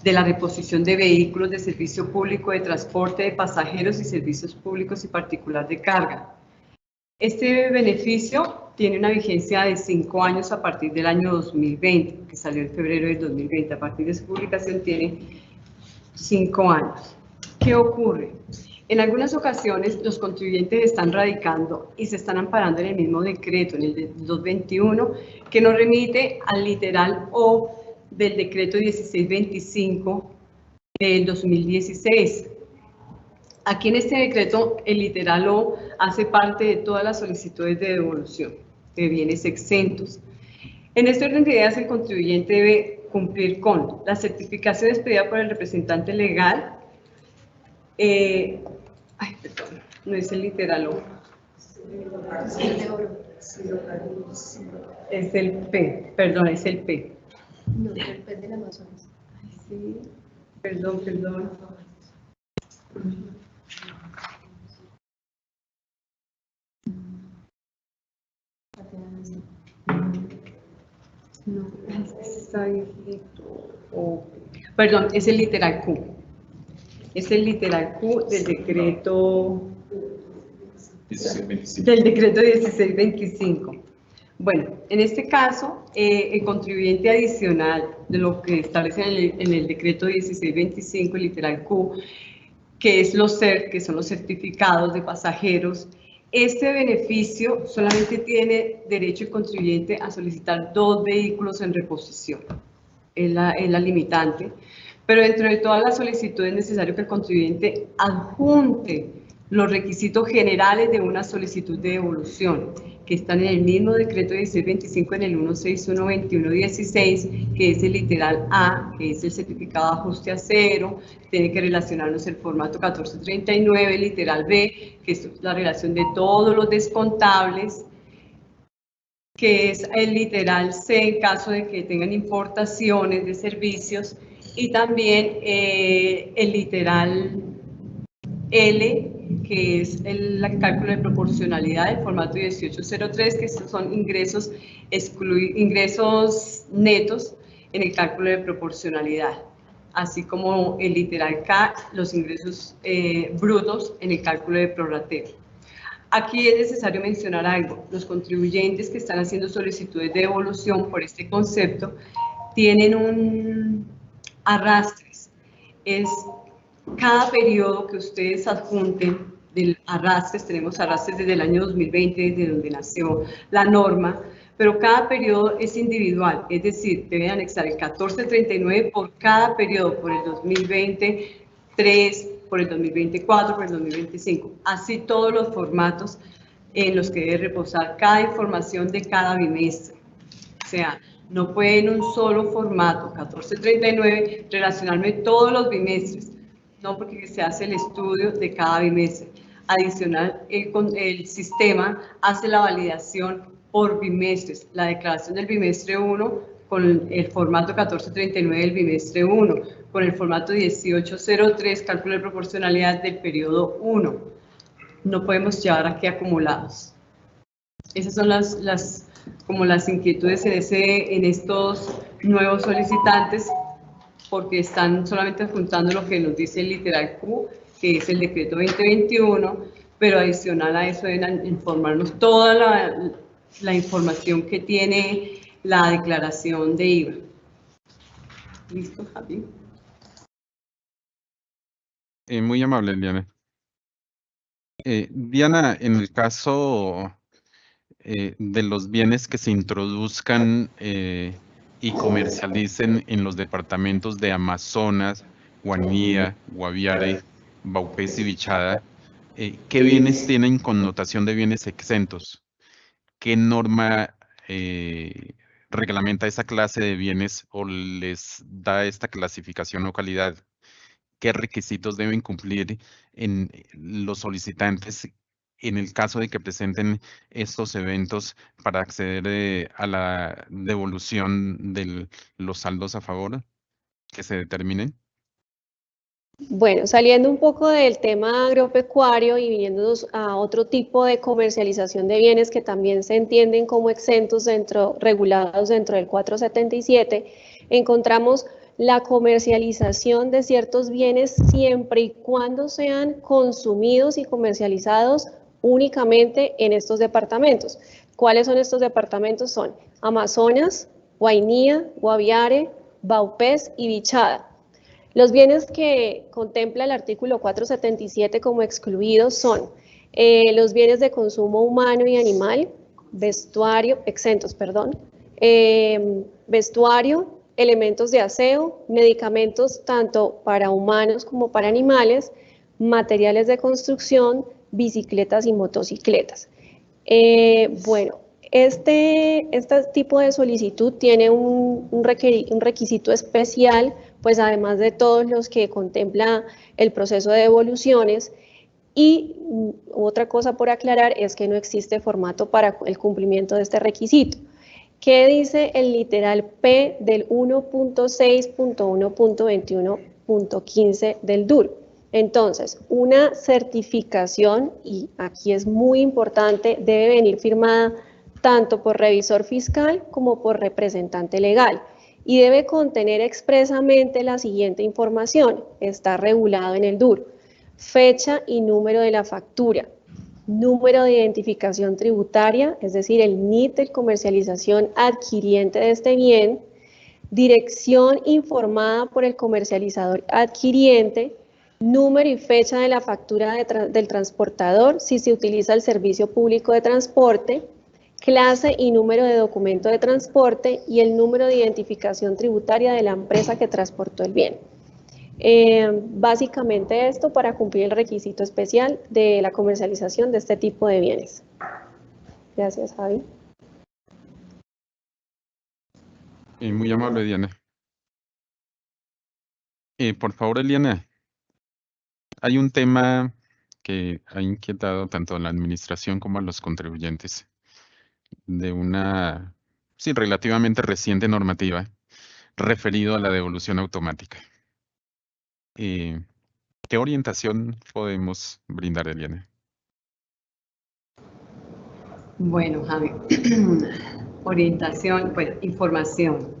la reposición de vehículos de servicio público de transporte de pasajeros y servicios públicos y particular de carga. Este beneficio tiene una vigencia de 5 años a partir del año 2020, que salió en febrero del 2020. A partir de su publicación tiene 5 años. ¿Qué ocurre? En algunas ocasiones los contribuyentes están radicando y se están amparando en el mismo decreto, en el 221, que nos remite al literal O del decreto 1625 del 2016. Aquí en este decreto, el literal O hace parte de todas las solicitudes de devolución de bienes exentos. En este orden de ideas, el contribuyente debe cumplir con la certificación expedida por el representante legal. Perdón, no es el literal O. Es el P, perdón, es el P. No, el P del Amazonas. Sí, perdón. No, está perdón, es el literal Q. Es el literal Q del decreto 1625. Bueno, en este caso, el contribuyente adicional de lo que establece en el decreto 1625, el literal Q, que es los CER, que son los certificados de pasajeros, este beneficio solamente tiene derecho el contribuyente a solicitar 2 vehículos en reposición. Es la limitante. Pero dentro de todas las solicitudes es necesario que el contribuyente adjunte los requisitos generales de una solicitud de devolución, que están en el mismo decreto 1625 en el 161-2116, que es el literal A, que es el certificado de ajuste a cero, tiene que relacionarnos el formato 1439, literal B, que es la relación de todos los descontables, que es el literal C en caso de que tengan importaciones de servicios, y también el literal L, que es el cálculo de proporcionalidad del formato 1803, que son ingresos netos en el cálculo de proporcionalidad, así como el literal K, los ingresos brutos en el cálculo de prorrateo. Aquí es necesario mencionar algo. Los contribuyentes que están haciendo solicitudes de devolución por este concepto tienen un arrastres. Es cada periodo que ustedes adjunten del arrastres, tenemos arrastres desde el año 2020, desde donde nació la norma, pero cada periodo es individual, es decir, deben anexar el 1439 por cada periodo, por el 2023, por el 2024, por el 2025, así todos los formatos en los que debe reposar cada información de cada bimestre. O sea, no puede en un solo formato, 1439, relacionarme todos los bimestres, no, porque se hace el estudio de cada bimestre. Adicional, el sistema hace la validación por bimestres, la declaración del bimestre 1 con el formato 1439 del bimestre 1, con el formato 1803, cálculo de proporcionalidad del periodo 1. No podemos llevar aquí acumulados. Esas son las inquietudes en estos nuevos solicitantes, porque están solamente adjuntando lo que nos dice el literal Q, que es el decreto 2021, pero adicional a eso deben informarnos toda la información que tiene la declaración de IVA. ¿Listo, Javi? Muy amable, Diana. Diana, en el caso de los bienes que se introduzcan y comercialicen en los departamentos de Amazonas, Guanía, Guaviare, Baupés y Bichada, ¿qué bienes tienen connotación de bienes exentos? ¿Qué norma reglamenta esa clase de bienes o les da esta clasificación o calidad? qué requisitos deben cumplir en los solicitantes en el caso de que presenten estos eventos para acceder a la devolución de los saldos a favor que se determinen? Bueno, saliendo un poco del tema agropecuario y viniéndonos a otro tipo de comercialización de bienes que también se entienden como exentos regulados dentro del 477, encontramos la comercialización de ciertos bienes siempre y cuando sean consumidos y comercializados únicamente en estos departamentos. ¿Cuáles son estos departamentos? Son Amazonas, Guainía, Guaviare, Vaupés y Vichada. Los bienes que contempla el artículo 477 como excluidos son los bienes de consumo humano y animal, exentos, vestuario, elementos de aseo, medicamentos tanto para humanos como para animales, materiales de construcción, bicicletas y motocicletas. Bueno, este tipo de solicitud tiene un requisito especial, pues además de todos los que contempla el proceso de devoluciones, y otra cosa por aclarar es que no existe formato para el cumplimiento de este requisito. ¿Qué dice el literal P del 1.6.1.21.15 del DUR? Entonces, una certificación, y aquí es muy importante, debe venir firmada tanto por revisor fiscal como por representante legal y debe contener expresamente la siguiente información, está regulado en el DUR: fecha y número de la factura, número de identificación tributaria, es decir, el NIT de comercialización adquiriente de este bien, dirección informada por el comercializador adquiriente, número y fecha de la factura del transportador si se utiliza el servicio público de transporte, clase y número de documento de transporte y el número de identificación tributaria de la empresa que transportó el bien. Básicamente esto para cumplir el requisito especial de la comercialización de este tipo de bienes. Gracias, Javi. Muy amable, Diana. Por favor, Eliana, hay un tema que ha inquietado tanto a la administración como a los contribuyentes de una, sí, relativamente reciente normativa referido a la devolución automática. ¿Qué orientación podemos brindar, Eliana? Bueno, Javi, orientación, pues información.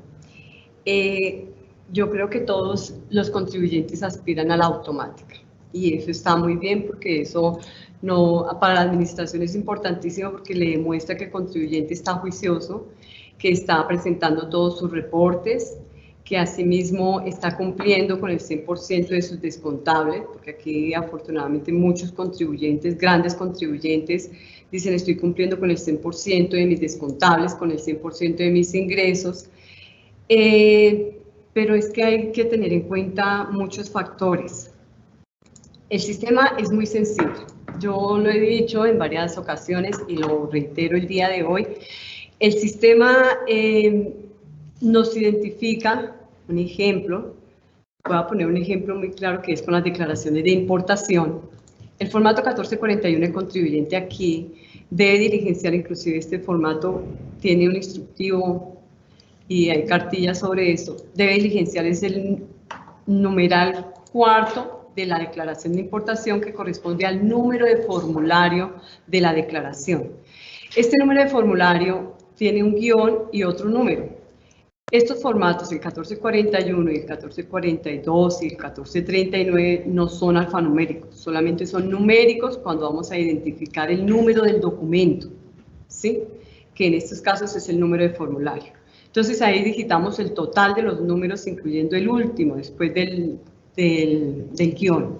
Yo creo que todos los contribuyentes aspiran a la automática y eso está muy bien porque eso para la administración es importantísimo porque le demuestra que el contribuyente está juicioso, que está presentando todos sus reportes, que asimismo está cumpliendo con el 100% de sus descontables, porque aquí afortunadamente muchos contribuyentes, grandes contribuyentes, dicen estoy cumpliendo con el 100% de mis descontables, con el 100% de mis ingresos, pero es que hay que tener en cuenta muchos factores. El sistema es muy sencillo, yo lo he dicho en varias ocasiones y lo reitero el día de hoy. El sistema nos identifica un ejemplo, voy a poner un ejemplo muy claro que es con las declaraciones de importación. El formato 1441 del contribuyente aquí debe diligenciar, inclusive este formato tiene un instructivo y hay cartillas sobre eso, debe diligenciar es el numeral cuarto de la declaración de importación que corresponde al número de formulario de la declaración. Este número de formulario tiene un guión y otro número. Estos formatos, el 1441 y el 1442 y el 1439, no son alfanuméricos, solamente son numéricos cuando vamos a identificar el número del documento, ¿sí? Que en estos casos es el número de formulario. Entonces ahí digitamos el total de los números, incluyendo el último, después del guión.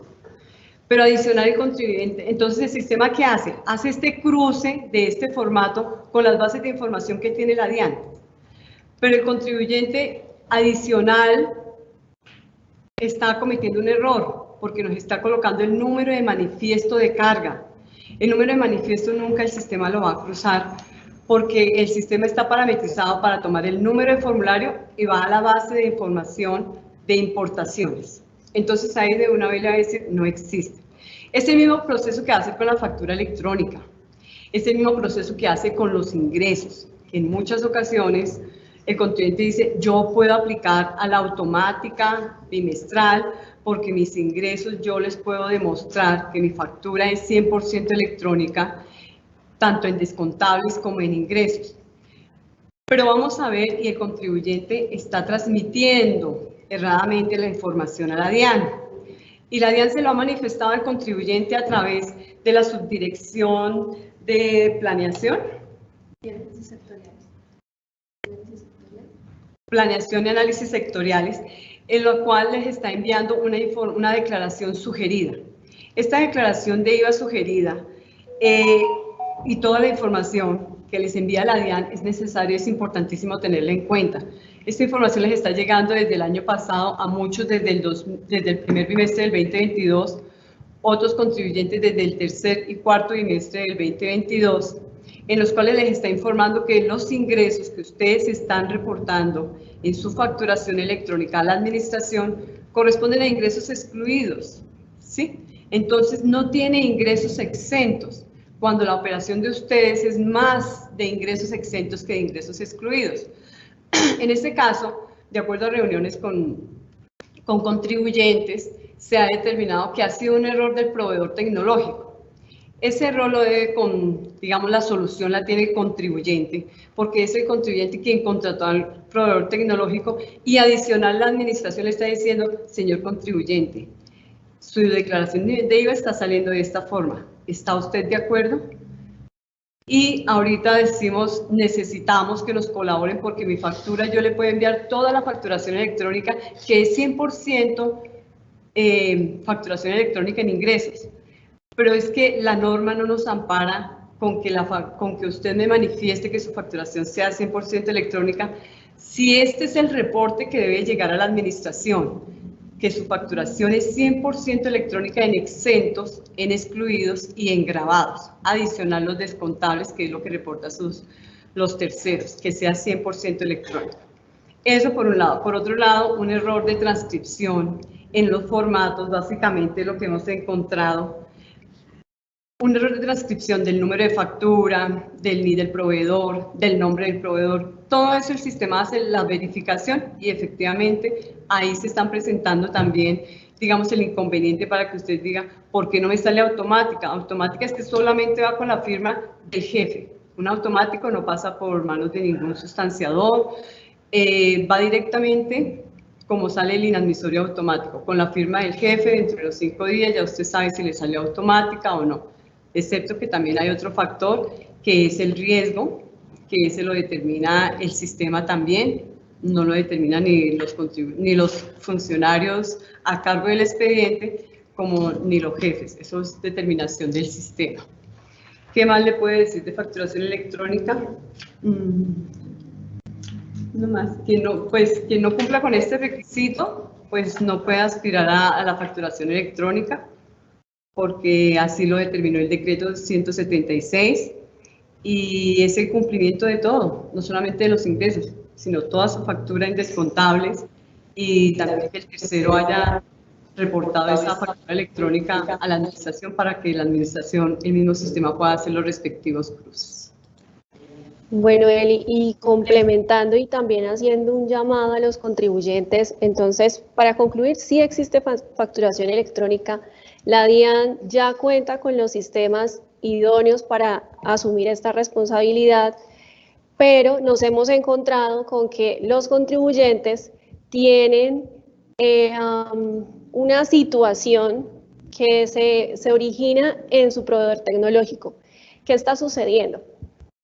Pero adicional el contribuyente, entonces el sistema ¿qué hace? Hace este cruce de este formato con las bases de información que tiene la DIAN. Pero el contribuyente adicional está cometiendo un error porque nos está colocando el número de manifiesto de carga. El número de manifiesto nunca el sistema lo va a cruzar porque el sistema está parametrizado para tomar el número de formulario y va a la base de información de importaciones. Entonces ahí de una vez le va a decir, no existe. Es el mismo proceso que hace con la factura electrónica. Es el mismo proceso que hace con los ingresos. En muchas ocasiones el contribuyente dice, yo puedo aplicar a la automática bimestral porque mis ingresos yo les puedo demostrar que mi factura es 100% electrónica, tanto en descontables como en ingresos. Pero vamos a ver, y el contribuyente está transmitiendo erradamente la información a la DIAN. Y la DIAN se lo ha manifestado al contribuyente a través de la subdirección de planeación. Planeación y análisis sectoriales, en lo cual les está enviando una declaración sugerida. Esta declaración de IVA sugerida y toda la información que les envía la DIAN es necesario, es importantísimo tenerla en cuenta. Esta información les está llegando desde el año pasado a muchos desde el primer bimestre del 2022, otros contribuyentes desde el tercer y cuarto bimestre del 2022, en los cuales les está informando que los ingresos que ustedes están reportando en su facturación electrónica a la administración corresponden a ingresos excluidos, ¿sí? Entonces no tiene ingresos exentos, cuando la operación de ustedes es más de ingresos exentos que de ingresos excluidos. En este caso, de acuerdo a reuniones con contribuyentes, se ha determinado que ha sido un error del proveedor tecnológico. Ese error lo debe digamos, la solución la tiene el contribuyente, porque es el contribuyente quien contrató al proveedor tecnológico y adicional la administración le está diciendo, señor contribuyente, su declaración de IVA está saliendo de esta forma. ¿Está usted de acuerdo? Y ahorita decimos, necesitamos que nos colaboren porque mi factura, yo le puedo enviar toda la facturación electrónica, que es 100% facturación electrónica en ingresos. Pero es que la norma no nos ampara con que usted me manifieste que su facturación sea 100% electrónica, si este es el reporte que debe llegar a la administración, que su facturación es 100% electrónica en exentos, en excluidos y en gravados, adicional los descontables, que es lo que reporta los terceros, que sea 100% electrónico. Eso por un lado. Por otro lado, un error de transcripción en los formatos, básicamente lo que hemos encontrado, un error de transcripción del número de factura, del NID del proveedor, del nombre del proveedor. Todo eso el sistema hace la verificación y efectivamente ahí se están presentando también, digamos, el inconveniente para que usted diga, ¿por qué no me sale automática? Automática es que solamente va con la firma del jefe. Un automático no pasa por manos de ningún sustanciador, va directamente como sale el inadmisorio automático, con la firma del jefe. Dentro de los 5 días ya usted sabe si le sale automática o no. Excepto que también hay otro factor, que es el riesgo, que ese lo determina el sistema también, no lo determinan ni los funcionarios a cargo del expediente, como ni los jefes. Eso es determinación del sistema. ¿Qué más le puede decir de facturación electrónica? No más. Quien no cumpla con este requisito, pues no puede aspirar a la facturación electrónica, porque así lo determinó el decreto 176, y es el cumplimiento de todo, no solamente de los ingresos, sino toda su factura en descontables, y también que el tercero haya reportado esa factura electrónica a la administración para que la administración, el mismo sistema, pueda hacer los respectivos cruces. Bueno, Eli, y complementando y también haciendo un llamado a los contribuyentes, entonces, para concluir, sí existe facturación electrónica. La DIAN ya cuenta con los sistemas idóneos para asumir esta responsabilidad, pero nos hemos encontrado con que los contribuyentes tienen una situación que se origina en su proveedor tecnológico. ¿Qué está sucediendo?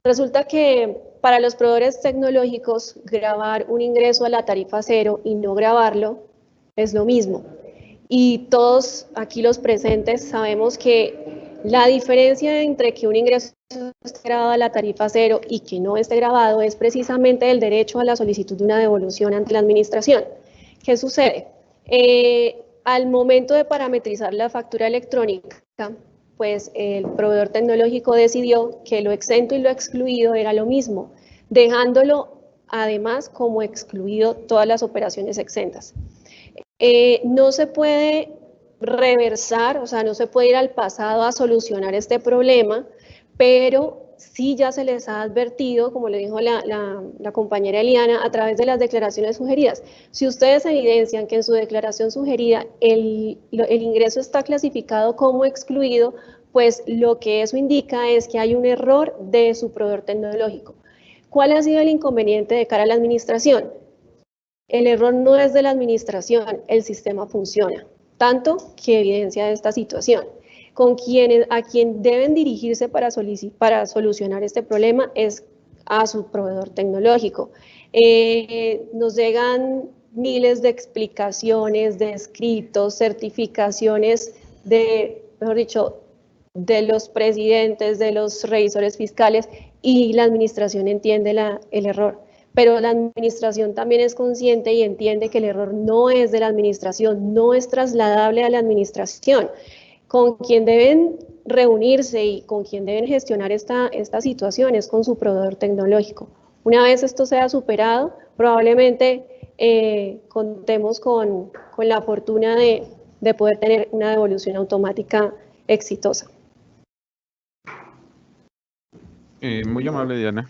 Resulta que para los proveedores tecnológicos, grabar un ingreso a la tarifa cero y no grabarlo es lo mismo. Y todos aquí los presentes sabemos que la diferencia entre que un ingreso esté grabado a la tarifa cero y que no esté grabado es precisamente el derecho a la solicitud de una devolución ante la administración. ¿Qué sucede? Al momento de parametrizar la factura electrónica, pues el proveedor tecnológico decidió que lo exento y lo excluido era lo mismo, dejándolo además como excluido todas las operaciones exentas. No se puede reversar, o sea, no se puede ir al pasado a solucionar este problema, pero sí ya se les ha advertido, como le dijo la compañera Eliana, a través de las declaraciones sugeridas. Si ustedes evidencian que en su declaración sugerida el ingreso está clasificado como excluido, pues lo que eso indica es que hay un error de su proveedor tecnológico. ¿Cuál ha sido el inconveniente de cara a la administración? El error no es de la administración, el sistema funciona, tanto que evidencia esta situación. A quien deben dirigirse para solucionar este problema es a su proveedor tecnológico. Nos llegan miles de explicaciones, de escritos, certificaciones mejor dicho, de los presidentes, de los revisores fiscales, y la administración entiende el error. Pero la administración también es consciente y entiende que el error no es de la administración, no es trasladable a la administración. Con quien deben reunirse y con quien deben gestionar esta situación es con su proveedor tecnológico. Una vez esto sea superado, probablemente contemos con la fortuna de poder tener una devolución automática exitosa. Muy amable, Diana.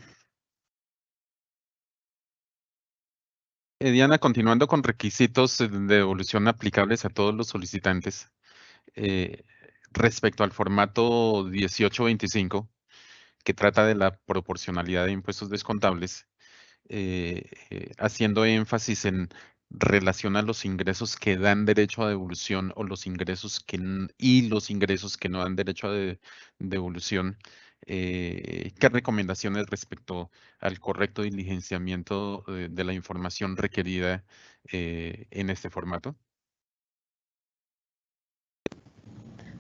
Diana, continuando con requisitos de devolución aplicables a todos los solicitantes, respecto al formato 1825, que trata de la proporcionalidad de impuestos descontables, haciendo énfasis en relación a los ingresos que dan derecho a devolución o los ingresos que no dan derecho a devolución. ¿Qué recomendaciones respecto al correcto diligenciamiento de la información requerida en este formato?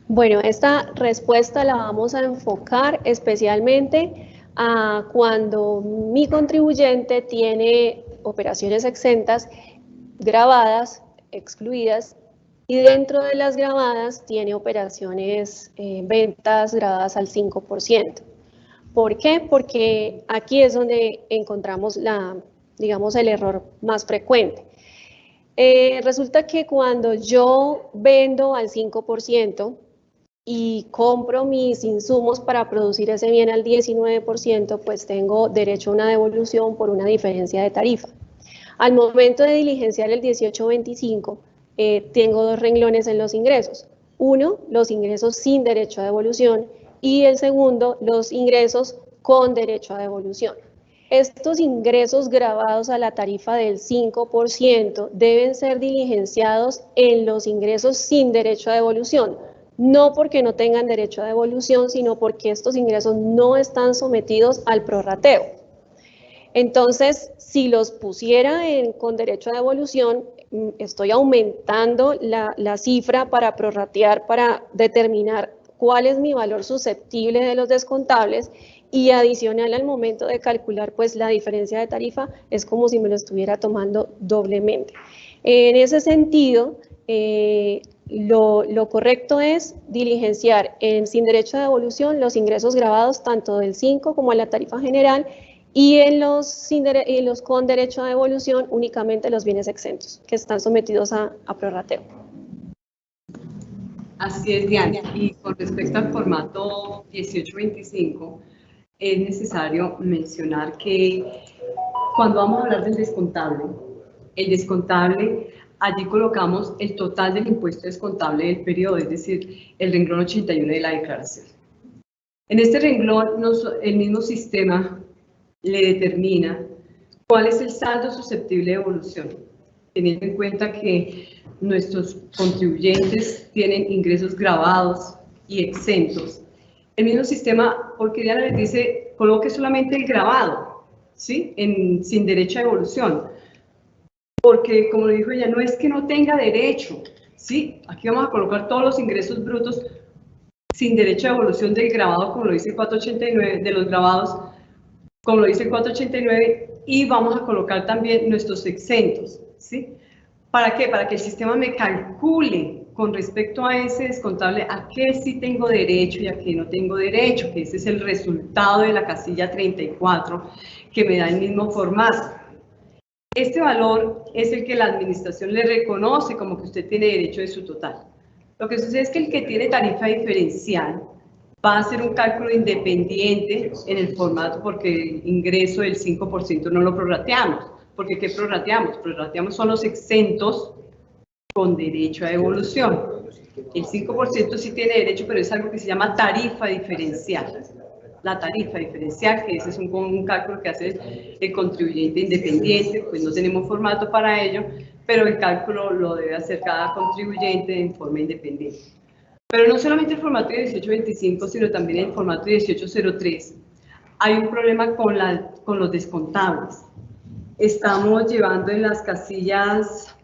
Bueno, esta respuesta la vamos a enfocar especialmente a cuando mi contribuyente tiene operaciones exentas, grabadas, excluidas, y dentro de las grabadas tiene operaciones, ventas grabadas al 5%. ¿Por qué? Porque aquí es donde encontramos digamos, el error más frecuente. Resulta que cuando yo vendo al 5% y compro mis insumos para producir ese bien al 19%, pues tengo derecho a una devolución por una diferencia de tarifa. Al momento de diligenciar el 1825, tengo dos renglones en los ingresos. Uno, los ingresos sin derecho a devolución, y el segundo, los ingresos con derecho a devolución. Estos ingresos grabados a la tarifa del 5% deben ser diligenciados en los ingresos sin derecho a devolución, no porque no tengan derecho a devolución, sino porque estos ingresos no están sometidos al prorrateo. Entonces, si los pusiera con derecho a devolución, estoy aumentando la cifra para prorratear, para determinar cuál es mi valor susceptible de los descontables, y adicional al momento de calcular pues la diferencia de tarifa es como si me lo estuviera tomando doblemente. En ese sentido, lo correcto es diligenciar sin derecho a devolución los ingresos grabados tanto del 5 como a la tarifa general, y en los con derecho a devolución únicamente los bienes exentos que están sometidos a prorrateo. Así es, Diana. Y con respecto al formato 1825, es necesario mencionar que cuando vamos a hablar del descontable, el descontable, allí colocamos el total del impuesto descontable del periodo, es decir, el renglón 81 de la declaración. En este renglón, el mismo sistema le determina cuál es el saldo susceptible de devolución, teniendo en cuenta que nuestros contribuyentes tienen ingresos grabados y exentos. El mismo sistema, porque Diana les dice, coloque solamente el grabado, ¿sí? Sin derecho a devolución. Porque, como le dijo ella, no es que no tenga derecho, ¿sí? Aquí vamos a colocar todos los ingresos brutos sin derecho a devolución del grabado, como lo dice el 489, de los grabados, como lo dice el 489, y vamos a colocar también nuestros exentos, ¿sí? ¿Para qué? Para que el sistema me calcule con respecto a ese descontable a qué sí tengo derecho y a qué no tengo derecho, que ese es el resultado de la casilla 34 que me da el mismo formato. Este valor es el que la administración le reconoce como que usted tiene derecho de su total. Lo que sucede es que el que tiene tarifa diferencial va a hacer un cálculo independiente en el formato, porque el ingreso del 5% no lo prorrateamos. Porque ¿qué prorrateamos? Prorrateamos son los exentos con derecho a devolución. El 5% sí tiene derecho, pero es algo que se llama tarifa diferencial. La tarifa diferencial, que ese es un cálculo que hace el contribuyente independiente, pues no tenemos formato para ello, pero el cálculo lo debe hacer cada contribuyente en forma independiente. Pero no solamente el formato de 1825, sino también el formato de 1803. Hay un problema con los descontables. Estamos llevando en las casillas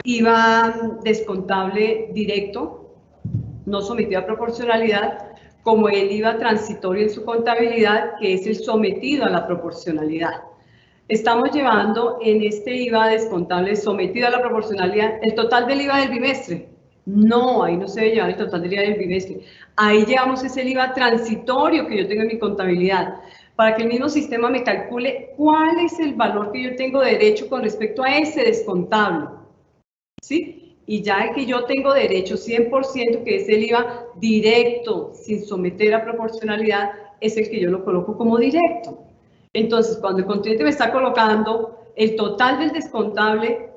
IVA descontable directo, no sometido a proporcionalidad, como el IVA transitorio en su contabilidad, que es el sometido a la proporcionalidad. Estamos llevando en este IVA descontable sometido a la proporcionalidad el total del IVA del bimestre. No, ahí no se debe llevar el total del IVA del bimestre. Ahí llevamos ese IVA transitorio que yo tengo en mi contabilidad, para que el mismo sistema me calcule cuál es el valor que yo tengo de derecho con respecto a ese descontable. ¿Sí? Y ya el que yo tengo derecho 100%, que es el IVA directo, sin someter a proporcionalidad, es el que yo lo coloco como directo. Entonces, cuando el contribuyente me está colocando el total del descontable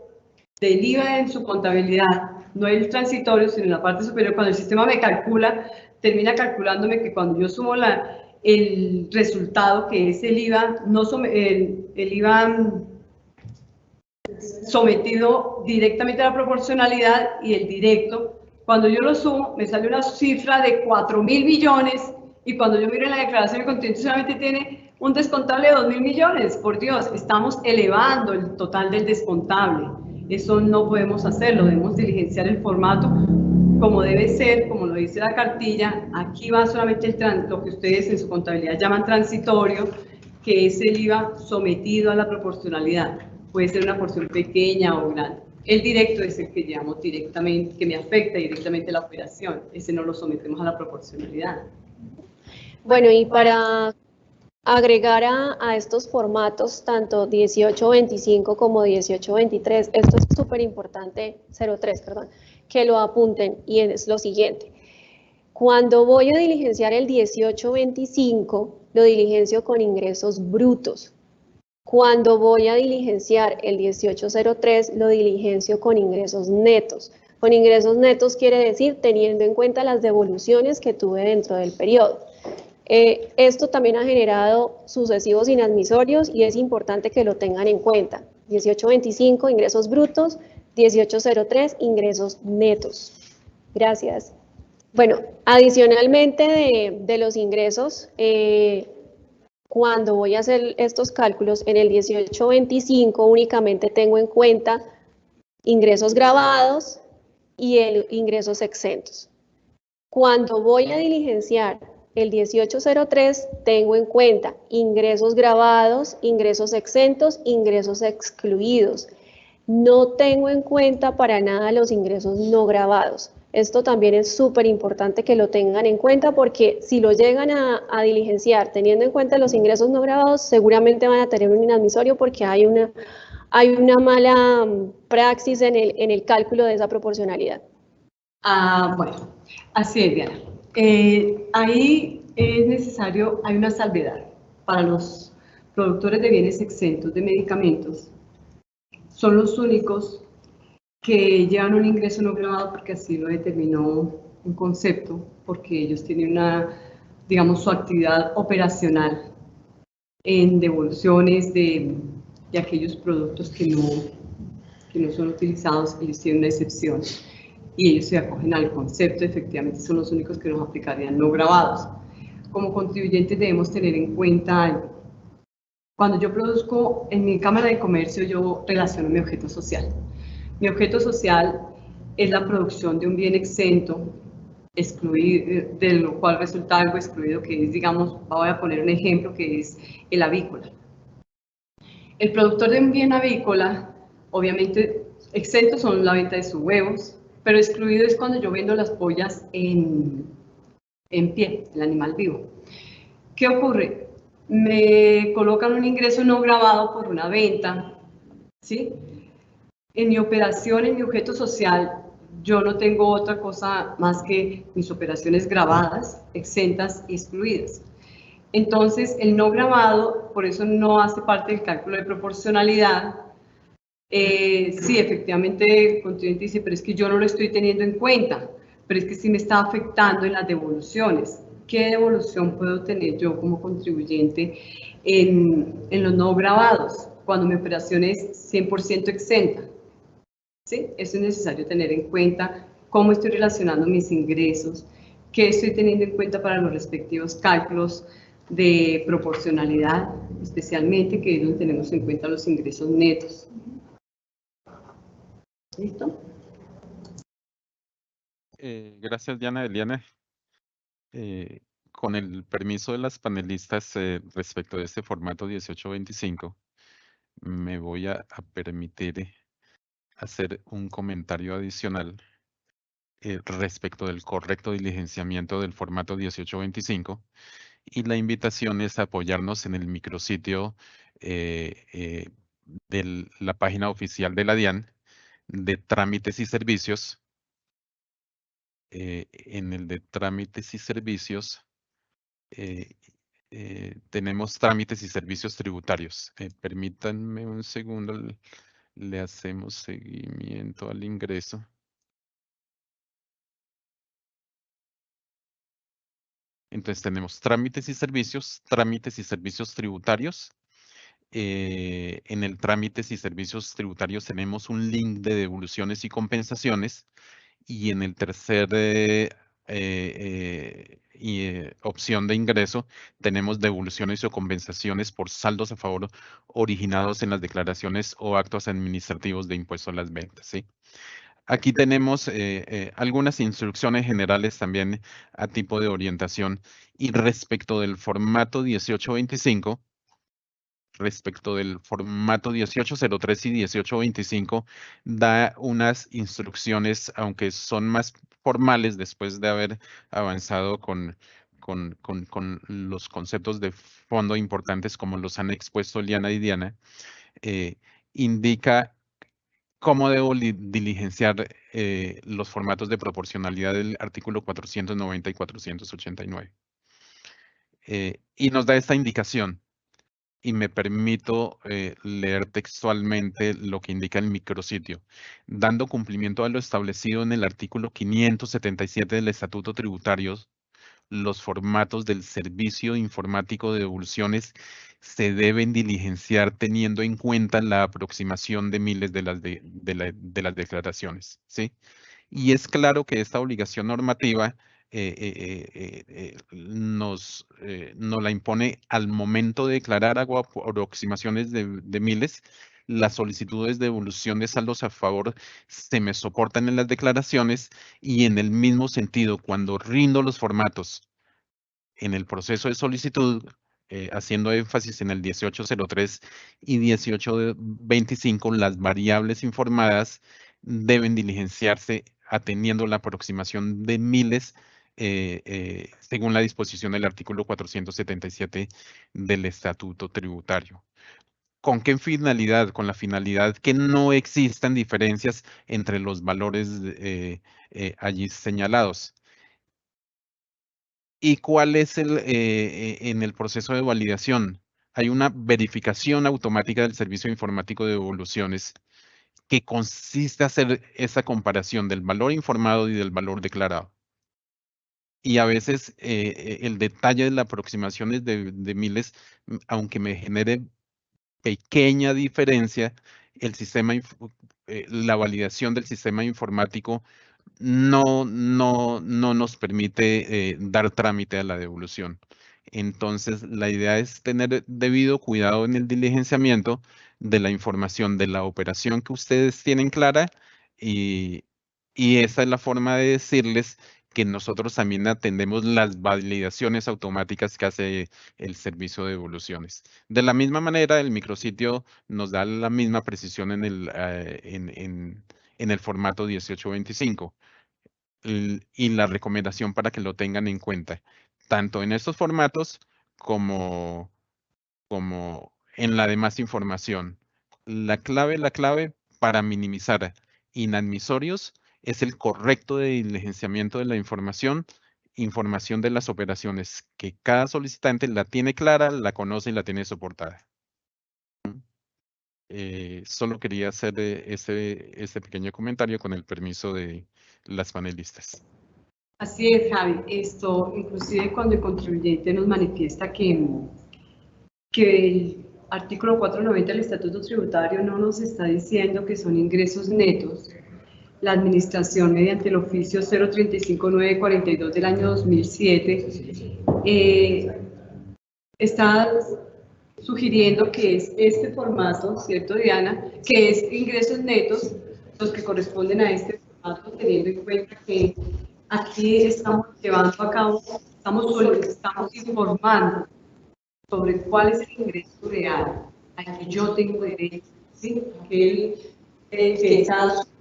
del IVA en su contabilidad, no el transitorio, sino en la parte superior, cuando el sistema me calcula, termina calculándome que cuando yo sumo el resultado, que es el IVA, el IVA sometido directamente a la proporcionalidad y el directo, cuando yo lo sumo, me sale una cifra de 4.000 millones, y cuando yo miro en la declaración de contribuyente solamente tiene un descontable de 2.000 millones. Por Dios, estamos elevando el total del descontable. Eso no podemos hacerlo, debemos diligenciar el formato como debe ser, como lo dice la cartilla. Aquí va solamente lo que ustedes en su contabilidad llaman transitorio, que es el IVA sometido a la proporcionalidad. Puede ser una porción pequeña o grande. El directo es el que llevamos directamente, que me afecta directamente la operación. Ese no lo sometemos a la proporcionalidad. Bueno, y para agregar a estos formatos, tanto 1825 como 1823, esto es súper importante, 03, perdón, que lo apunten, y es lo siguiente. Cuando voy a diligenciar el 1825, lo diligencio con ingresos brutos. Cuando voy a diligenciar el 1803, lo diligencio con ingresos netos. Con ingresos netos quiere decir teniendo en cuenta las devoluciones que tuve dentro del periodo. Esto también ha generado sucesivos inadmisorios y es importante que lo tengan en cuenta. 1825, ingresos brutos, 1803, ingresos netos. Gracias. Bueno, adicionalmente de los ingresos, cuando voy a hacer estos cálculos, en el 1825 únicamente tengo en cuenta ingresos grabados y ingresos exentos. Cuando voy a diligenciar el 1803, tengo en cuenta ingresos grabados, ingresos exentos, ingresos excluidos. No tengo en cuenta para nada los ingresos no grabados. Esto también es súper importante que lo tengan en cuenta, porque si lo llegan a diligenciar teniendo en cuenta los ingresos no grabados, seguramente van a tener un inadmisorio, porque hay una mala praxis en el cálculo de esa proporcionalidad. Bueno, así es, Diana. Ahí es necesario, hay una salvedad para los productores de bienes exentos de medicamentos. Son los únicos que llevan un ingreso no grabado, porque así lo determinó un concepto, porque ellos tienen digamos, su actividad operacional en devoluciones de aquellos productos que no son utilizados. Ellos tienen una excepción y ellos se acogen al concepto. Efectivamente son los únicos que nos aplicarían no grabados. Como contribuyentes debemos tener en cuenta algo. Cuando yo produzco en mi Cámara de Comercio, yo relaciono mi objeto social. Mi objeto social es la producción de un bien exento, excluido, de lo cual resulta algo excluido, que es, digamos, voy a poner un ejemplo, que es el avícola. El productor de un bien avícola, obviamente, exento son la venta de sus huevos, pero excluido es cuando yo vendo las pollas en pie, el animal vivo. ¿Qué ocurre? me colocan un ingreso no grabado por una venta, ¿sí? En mi operación, en mi objeto social, yo no tengo otra cosa más que mis operaciones grabadas, exentas y excluidas. Entonces, el no grabado, por eso no hace parte del cálculo de proporcionalidad. Sí, efectivamente, el contribuyente dice, pero es que yo no lo estoy teniendo en cuenta, pero es que sí me está afectando en las devoluciones. ¿Qué devolución puedo tener yo como contribuyente en los no grabados cuando mi operación es 100% exenta? ¿Sí? Eso es necesario tener en cuenta, cómo estoy relacionando mis ingresos, qué estoy teniendo en cuenta para los respectivos cálculos de proporcionalidad, especialmente que es donde tenemos en cuenta los ingresos netos. ¿Listo? Gracias, Diana. Eliana, con el permiso de las panelistas respecto de este formato 1825, me voy a permitir hacer un comentario adicional respecto del correcto diligenciamiento del formato 1825, y la invitación es a apoyarnos en el micrositio de la página oficial de la DIAN de trámites y servicios. En el de trámites y servicios tenemos trámites y servicios tributarios. Permítanme un segundo, le hacemos seguimiento al ingreso. Entonces tenemos trámites y servicios tributarios. En el trámites y servicios tributarios tenemos un link de devoluciones y compensaciones, y en el tercer opción de ingreso tenemos devoluciones o compensaciones por saldos a favor originados en las declaraciones o actos administrativos de impuesto a las ventas, ¿sí? Aquí tenemos algunas instrucciones generales también a tipo de orientación, y respecto del formato 1825, respecto del formato 1803 y 1825, da unas instrucciones, aunque son más formales después de haber avanzado con los conceptos de fondo importantes como los han expuesto Liana y Diana. Indica cómo debo diligenciar los formatos de proporcionalidad del artículo 490 y 489. Y nos da esta indicación. Y me permito leer textualmente lo que indica el micrositio. Dando cumplimiento a lo establecido en el artículo 577 del Estatuto Tributario, los formatos del servicio informático de devoluciones se deben diligenciar teniendo en cuenta la aproximación de miles de las declaraciones, ¿sí? Y es claro que esta obligación normativa nos la impone al momento de declarar aproximaciones de miles. Las solicitudes de devolución de saldos a favor se me soportan en las declaraciones, y en el mismo sentido, cuando rindo los formatos en el proceso de solicitud, haciendo énfasis en el 1803 y 1825, las variables informadas deben diligenciarse atendiendo la aproximación de miles según la disposición del artículo 477 del Estatuto Tributario. ¿Con qué finalidad? Con la finalidad que no existan diferencias entre los valores allí señalados. ¿Y cuál es en el proceso de validación? Hay una verificación automática del servicio informático de devoluciones que consiste en hacer esa comparación del valor informado y del valor declarado. Y a veces el detalle de la aproximación es de miles, aunque me genere pequeña diferencia, el sistema, la validación del sistema informático no nos permite dar trámite a la devolución. Entonces, la idea es tener debido cuidado en el diligenciamiento de la información de la operación que ustedes tienen clara, y esa es la forma de decirles que nosotros también atendemos las validaciones automáticas que hace el servicio de devoluciones. De la misma manera, el micrositio nos da la misma precisión en el formato 1825. Y la recomendación para que lo tengan en cuenta, tanto en estos formatos como como en la demás información. La clave para minimizar inadmisorios es el correcto diligenciamiento de la información de las operaciones, que cada solicitante la tiene clara, la conoce y la tiene soportada. Solo quería hacer este pequeño comentario con el permiso de las panelistas. Así es, Javi. Esto, inclusive cuando el contribuyente nos manifiesta que el artículo 490 del Estatuto Tributario no nos está diciendo que son ingresos netos, la Administración, mediante el oficio 035942 del año 2007, está sugiriendo que es este formato, ¿cierto, Diana? Que es ingresos netos los que corresponden a este formato, teniendo en cuenta que aquí estamos llevando a cabo, estamos informando sobre cuál es el ingreso real al que yo tengo derecho, ¿sí? Que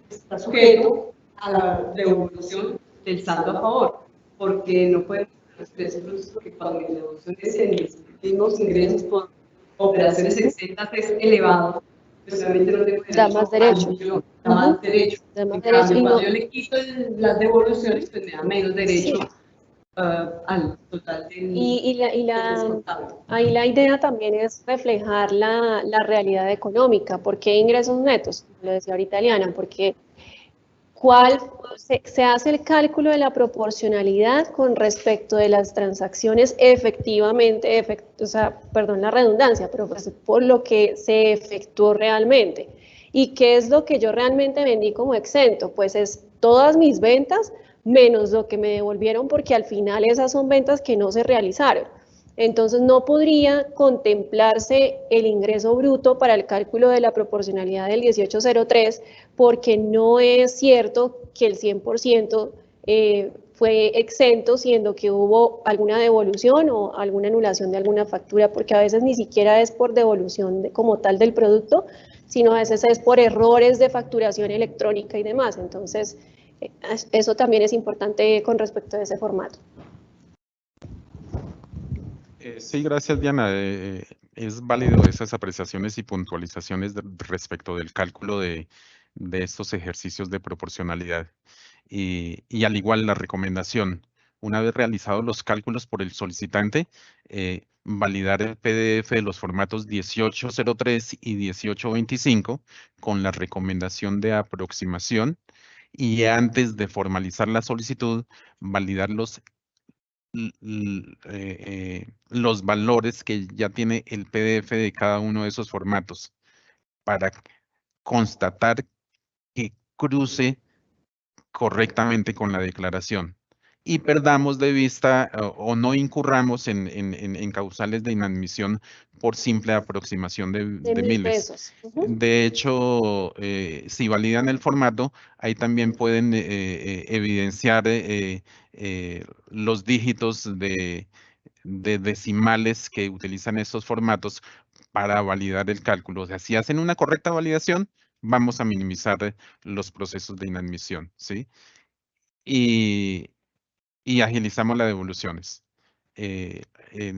está sujeto a la devolución del saldo a favor, porque no podemos expresar que cuando mi devolución es en mis últimos ingresos por operaciones exentas es elevado, pues realmente no tengo derecho. Da más derecho. Da más derecho. Da más En derecho cambio, y cuando no- yo le quito las devoluciones, pues me da menos derecho al total del del descontable. Ahí la idea también es reflejar la realidad económica. ¿Por qué ingresos netos? Lo decía ahorita Eliana, porque se hace el cálculo de la proporcionalidad con respecto de las transacciones efectivamente, perdón la redundancia, pero pues por lo que se efectuó realmente. ¿Y qué es lo que yo realmente vendí como exento? Pues es todas mis ventas menos lo que me devolvieron, porque al final esas son ventas que no se realizaron. Entonces no podría contemplarse el ingreso bruto para el cálculo de la proporcionalidad del 1803, porque no es cierto que el 100% fue exento, siendo que hubo alguna devolución o alguna anulación de alguna factura, porque a veces ni siquiera es por devolución como tal del producto, sino a veces es por errores de facturación electrónica y demás. Entonces, eso también es importante con respecto a ese formato. Sí, gracias, Diana. Es válido esas apreciaciones y puntualizaciones respecto del cálculo de estos ejercicios de proporcionalidad. Y al igual la recomendación, una vez realizados los cálculos por el solicitante, validar el PDF de los formatos 1803 y 1825 con la recomendación de aproximación, y antes de formalizar la solicitud, validar los valores que ya tiene el PDF de cada uno de esos formatos para constatar que cruce correctamente con la declaración y perdamos de vista o no incurramos en causales de inadmisión por simple aproximación de miles. Pesos. De hecho, si validan el formato, ahí también pueden evidenciar los dígitos de decimales que utilizan estos formatos para validar el cálculo. O sea, si hacen una correcta validación, vamos a minimizar los procesos de inadmisión, ¿sí? Y agilizamos las devoluciones.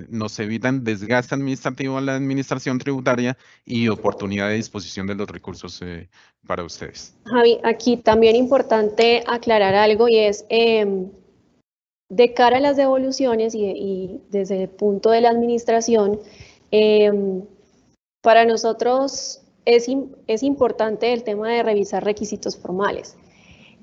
Nos evitan desgaste administrativo a la administración tributaria y oportunidad de disposición de los recursos para ustedes. Javi, aquí también importante aclarar algo, y es de cara a las devoluciones y desde el punto de la administración, para nosotros es importante el tema de revisar requisitos formales.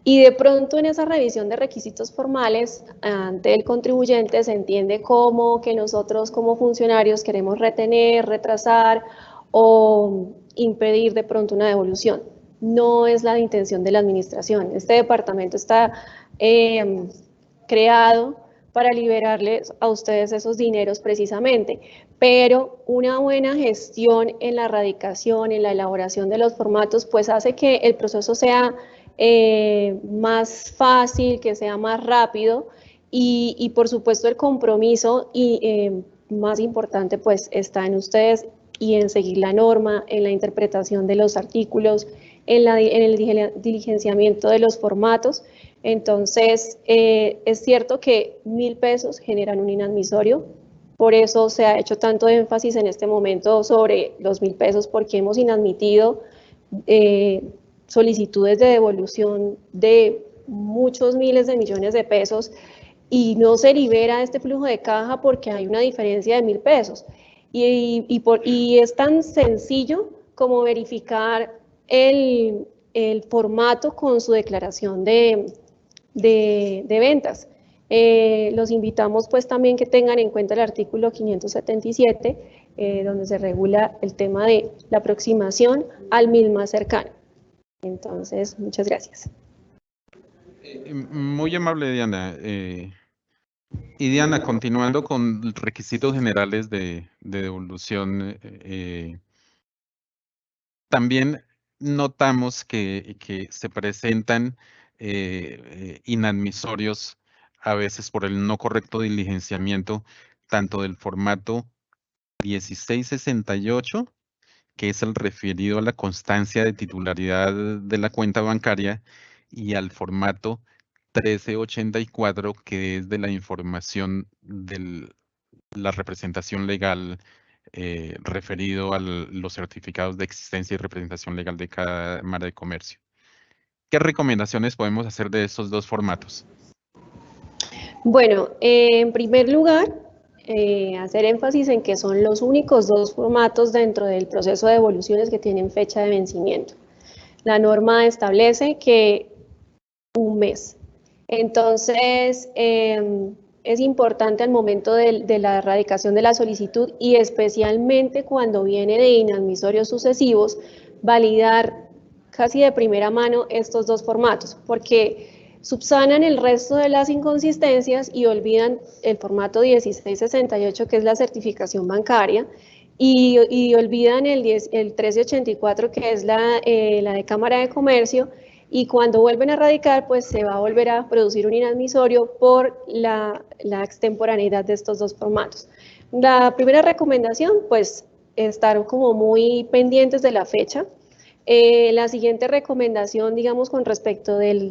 Y de pronto en esa revisión de requisitos formales ante el contribuyente se entiende como que nosotros como funcionarios queremos retener, retrasar o impedir de pronto una devolución. No es la intención de la administración. Este departamento está creado para liberarles a ustedes esos dineros precisamente, pero una buena gestión en la radicación, en la elaboración de los formatos, pues hace que el proceso sea más fácil, que sea más rápido y por supuesto el compromiso y más importante pues está en ustedes y en seguir la norma, en la interpretación de los artículos, en el diligenciamiento de los formatos. Entonces es cierto que 1.000 pesos generan un inadmisorio, Por eso se ha hecho tanto énfasis en este momento sobre los 1.000 pesos, porque hemos inadmitido solicitudes de devolución de muchos miles de millones de pesos y no se libera este flujo de caja porque hay una diferencia de 1.000 pesos. Y es tan sencillo como verificar el formato con su declaración de ventas. Los invitamos pues también que tengan en cuenta el artículo 577, donde se regula el tema de la aproximación al 1.000 más cercano. Entonces, muchas gracias. Muy amable, Diana. Y Diana, continuando con requisitos generales de devolución, también notamos que se presentan inadmisorios a veces por el no correcto diligenciamiento, tanto del formato 1668, que es el referido a la constancia de titularidad de la cuenta bancaria, y al formato 1384, que es de la información de la representación legal referido a los certificados de existencia y representación legal de cada Cámara de Comercio. ¿Qué recomendaciones podemos hacer de estos dos formatos? Bueno, en primer lugar, hacer énfasis en que son los únicos dos formatos dentro del proceso de devoluciones que tienen fecha de vencimiento. La norma establece que un mes. Entonces, es importante al momento de la erradicación de la solicitud y especialmente cuando viene de inadmisorios sucesivos, validar casi de primera mano estos dos formatos, porque subsanan el resto de las inconsistencias y olvidan el formato 1668, que es la certificación bancaria, y olvidan el 1384, que es la de Cámara de Comercio, y cuando vuelven a radicar, pues se va a volver a producir un inadmisorio por la extemporaneidad de estos dos formatos. La primera recomendación, pues, estar como muy pendientes de la fecha. La siguiente recomendación, digamos, con respecto del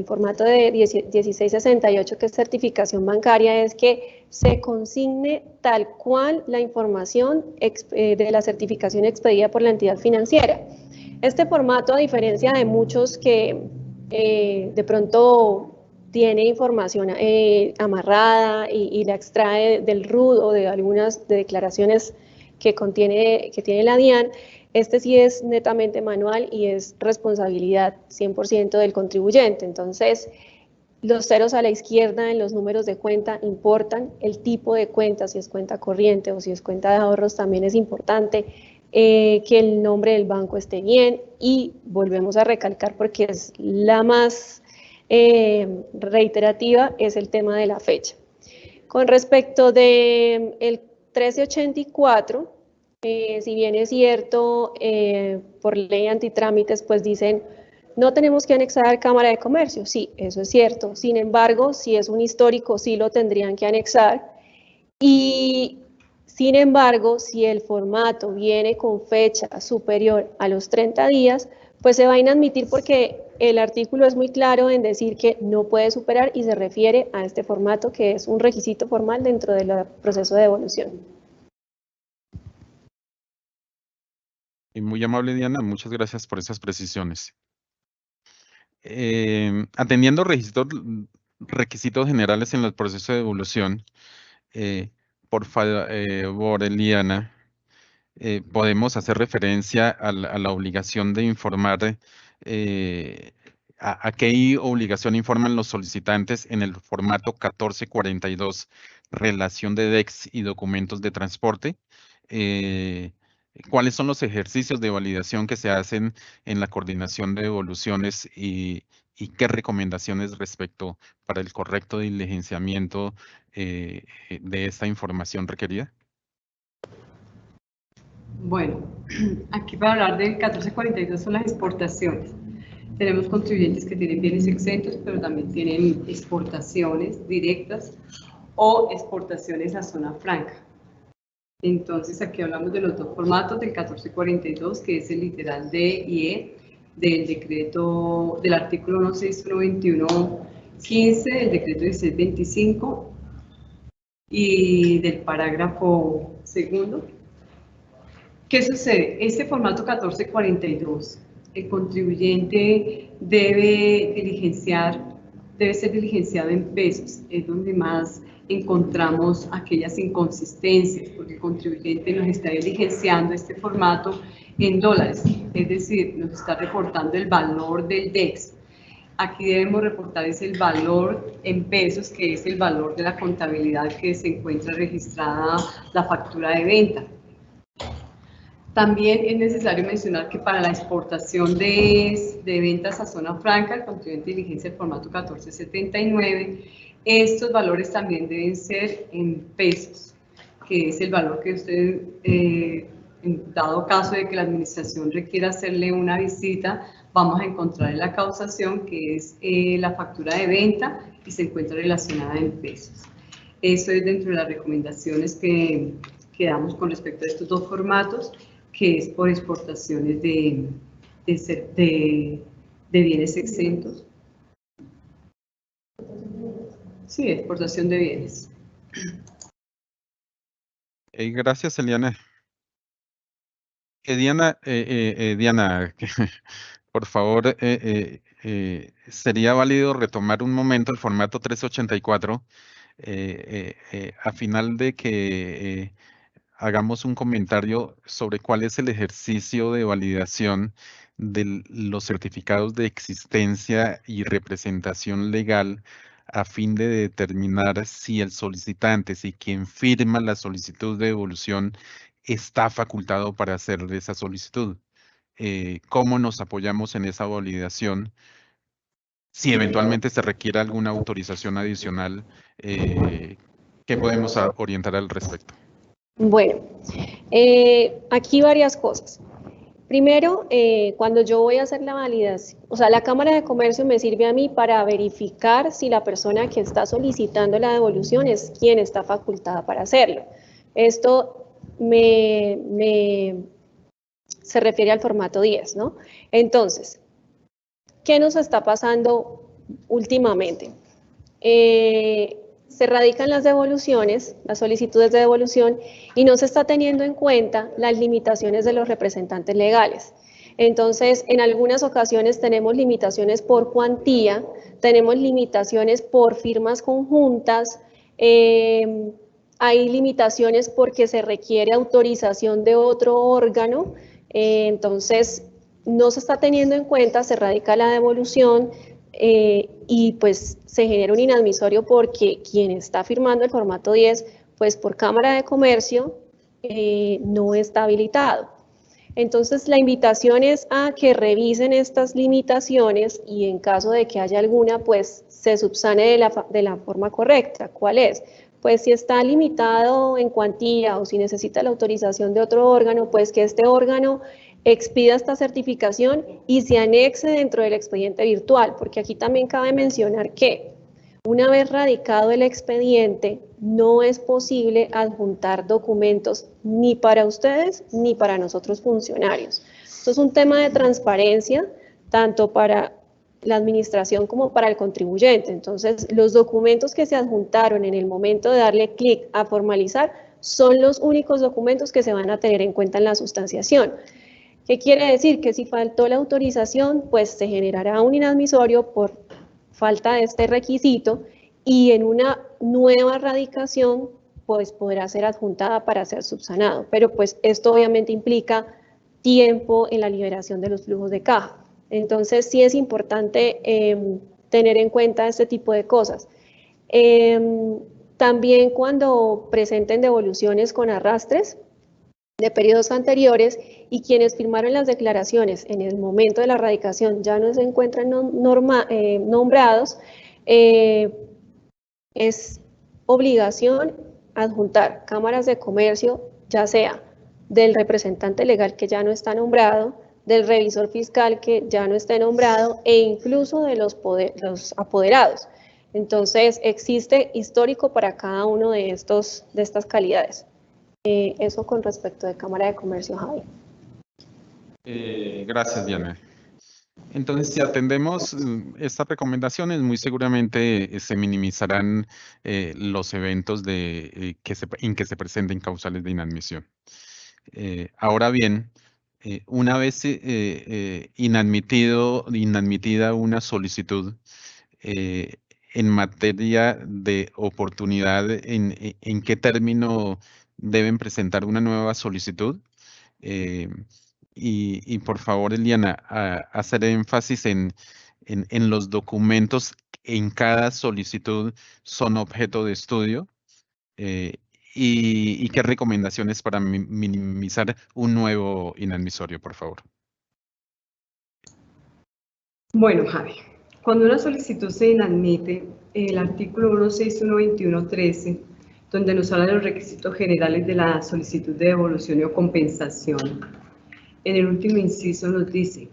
formato de 1668, que es certificación bancaria, es que se consigne tal cual la información de la certificación expedida por la entidad financiera. Este formato, a diferencia de muchos que de pronto tiene información amarrada y la extrae del RUD o de algunas declaraciones que tiene la DIAN, este sí es netamente manual y es responsabilidad 100% del contribuyente. Entonces, los ceros a la izquierda en los números de cuenta importan, el tipo de cuenta, si es cuenta corriente o si es cuenta de ahorros, también es importante. Que el nombre del banco esté bien, y volvemos a recalcar, porque es la más reiterativa, es el tema de la fecha. Con respecto del 1384, si bien es cierto, por ley antitrámites, pues dicen, no tenemos que anexar Cámara de Comercio. Sí, eso es cierto. Sin embargo, si es un histórico, sí lo tendrían que anexar. Y sin embargo, si el formato viene con fecha superior a los 30 días, pues se va a inadmitir, porque el artículo es muy claro en decir que no puede superar y se refiere a este formato, que es un requisito formal dentro del proceso de devolución. Y muy amable, Diana, muchas gracias por esas precisiones. Atendiendo requisitos generales en el proceso de devolución, por favor, Eliana, podemos hacer referencia a la obligación de informar, a qué obligación informan los solicitantes en el formato 1442, relación de DEX y documentos de transporte. ¿Cuáles son los ejercicios de validación que se hacen en la coordinación de devoluciones y qué recomendaciones respecto para el correcto diligenciamiento de esta información requerida? Bueno, aquí para hablar del 1442 son las exportaciones. Tenemos contribuyentes que tienen bienes exentos, pero también tienen exportaciones directas o exportaciones a zona franca. Entonces, aquí hablamos de los dos formatos, del 1442, que es el literal D y E, del decreto, del artículo 16121.15, del decreto 1625, y del parágrafo segundo. ¿Qué sucede? Este formato 1442, el contribuyente debe ser diligenciado en pesos, es donde más encontramos aquellas inconsistencias, porque el contribuyente nos está diligenciando este formato en dólares, es decir, nos está reportando el valor del DEX. Aquí debemos reportar es el valor en pesos, que es el valor de la contabilidad que se encuentra registrada la factura de venta. También es necesario mencionar que para la exportación de ventas a zona franca, el contribuyente diligencia el formato 1479. Estos valores también deben ser en pesos, que es el valor que usted, en dado caso de que la administración requiera hacerle una visita, vamos a encontrar en la causación, que es la factura de venta y se encuentra relacionada en pesos. Eso es dentro de las recomendaciones que damos con respecto a estos dos formatos, que es por exportaciones de bienes exentos. Sí, exportación de bienes. Gracias, Eliana. Diana, por favor, sería válido retomar un momento el formato 384 a final de que hagamos un comentario sobre cuál es el ejercicio de validación de los certificados de existencia y representación legal a fin de determinar si el solicitante, si quien firma la solicitud de devolución está facultado para hacer esa solicitud. ¿Cómo nos apoyamos en esa validación? Si eventualmente se requiere alguna autorización adicional, ¿qué podemos orientar al respecto? Bueno, aquí varias cosas. Primero, cuando yo voy a hacer la validación, o sea, la Cámara de Comercio me sirve a mí para verificar si la persona que está solicitando la devolución es quien está facultada para hacerlo. Esto se refiere al formato 10, ¿no? Entonces, ¿qué nos está pasando últimamente? Se radican las devoluciones, las solicitudes de devolución, y no se está teniendo en cuenta las limitaciones de los representantes legales. Entonces, en algunas ocasiones tenemos limitaciones por cuantía, tenemos limitaciones por firmas conjuntas, hay limitaciones porque se requiere autorización de otro órgano, entonces no se está teniendo en cuenta, se radica la devolución, y pues se genera un inadmisorio porque quien está firmando el formato 10, pues por Cámara de Comercio, no está habilitado. Entonces la invitación es a que revisen estas limitaciones y en caso de que haya alguna, pues se subsane de la forma correcta. ¿Cuál es? Pues si está limitado en cuantía o si necesita la autorización de otro órgano, pues que este órgano expida esta certificación y se anexe dentro del expediente virtual, porque aquí también cabe mencionar que una vez radicado el expediente, no es posible adjuntar documentos ni para ustedes ni para nosotros funcionarios. Esto es un tema de transparencia, tanto para la administración como para el contribuyente. Entonces, los documentos que se adjuntaron en el momento de darle clic a formalizar son los únicos documentos que se van a tener en cuenta en la sustanciación. ¿Qué quiere decir? Que si faltó la autorización, pues se generará un inadmisorio por falta de este requisito y en una nueva radicación, pues podrá ser adjuntada para ser subsanado. Pero pues esto obviamente implica tiempo en la liberación de los flujos de caja. Entonces sí es importante tener en cuenta este tipo de cosas. También cuando presenten devoluciones con arrastres de periodos anteriores y quienes firmaron las declaraciones en el momento de la radicación ya no se encuentran nombrados, es obligación adjuntar cámaras de comercio, ya sea del representante legal que ya no está nombrado, del revisor fiscal que ya no esté nombrado e incluso de los apoderados. Entonces existe histórico para cada uno de estas calidades. Eso con respecto de Cámara de Comercio, Javi. Gracias, Diana. Entonces, si atendemos estas recomendaciones, muy seguramente se minimizarán los eventos en que se presenten causales de inadmisión. Ahora bien, una vez inadmitida una solicitud en materia de oportunidad, ¿en qué término deben presentar una nueva solicitud? Y por favor, Eliana, hacer énfasis en los documentos en cada solicitud son objeto de estudio y qué recomendaciones para minimizar un nuevo inadmisorio, por favor. Bueno, Javi, cuando una solicitud se inadmite, el artículo 161.21.13, donde nos habla de los requisitos generales de la solicitud de devolución o compensación, en el último inciso nos dice: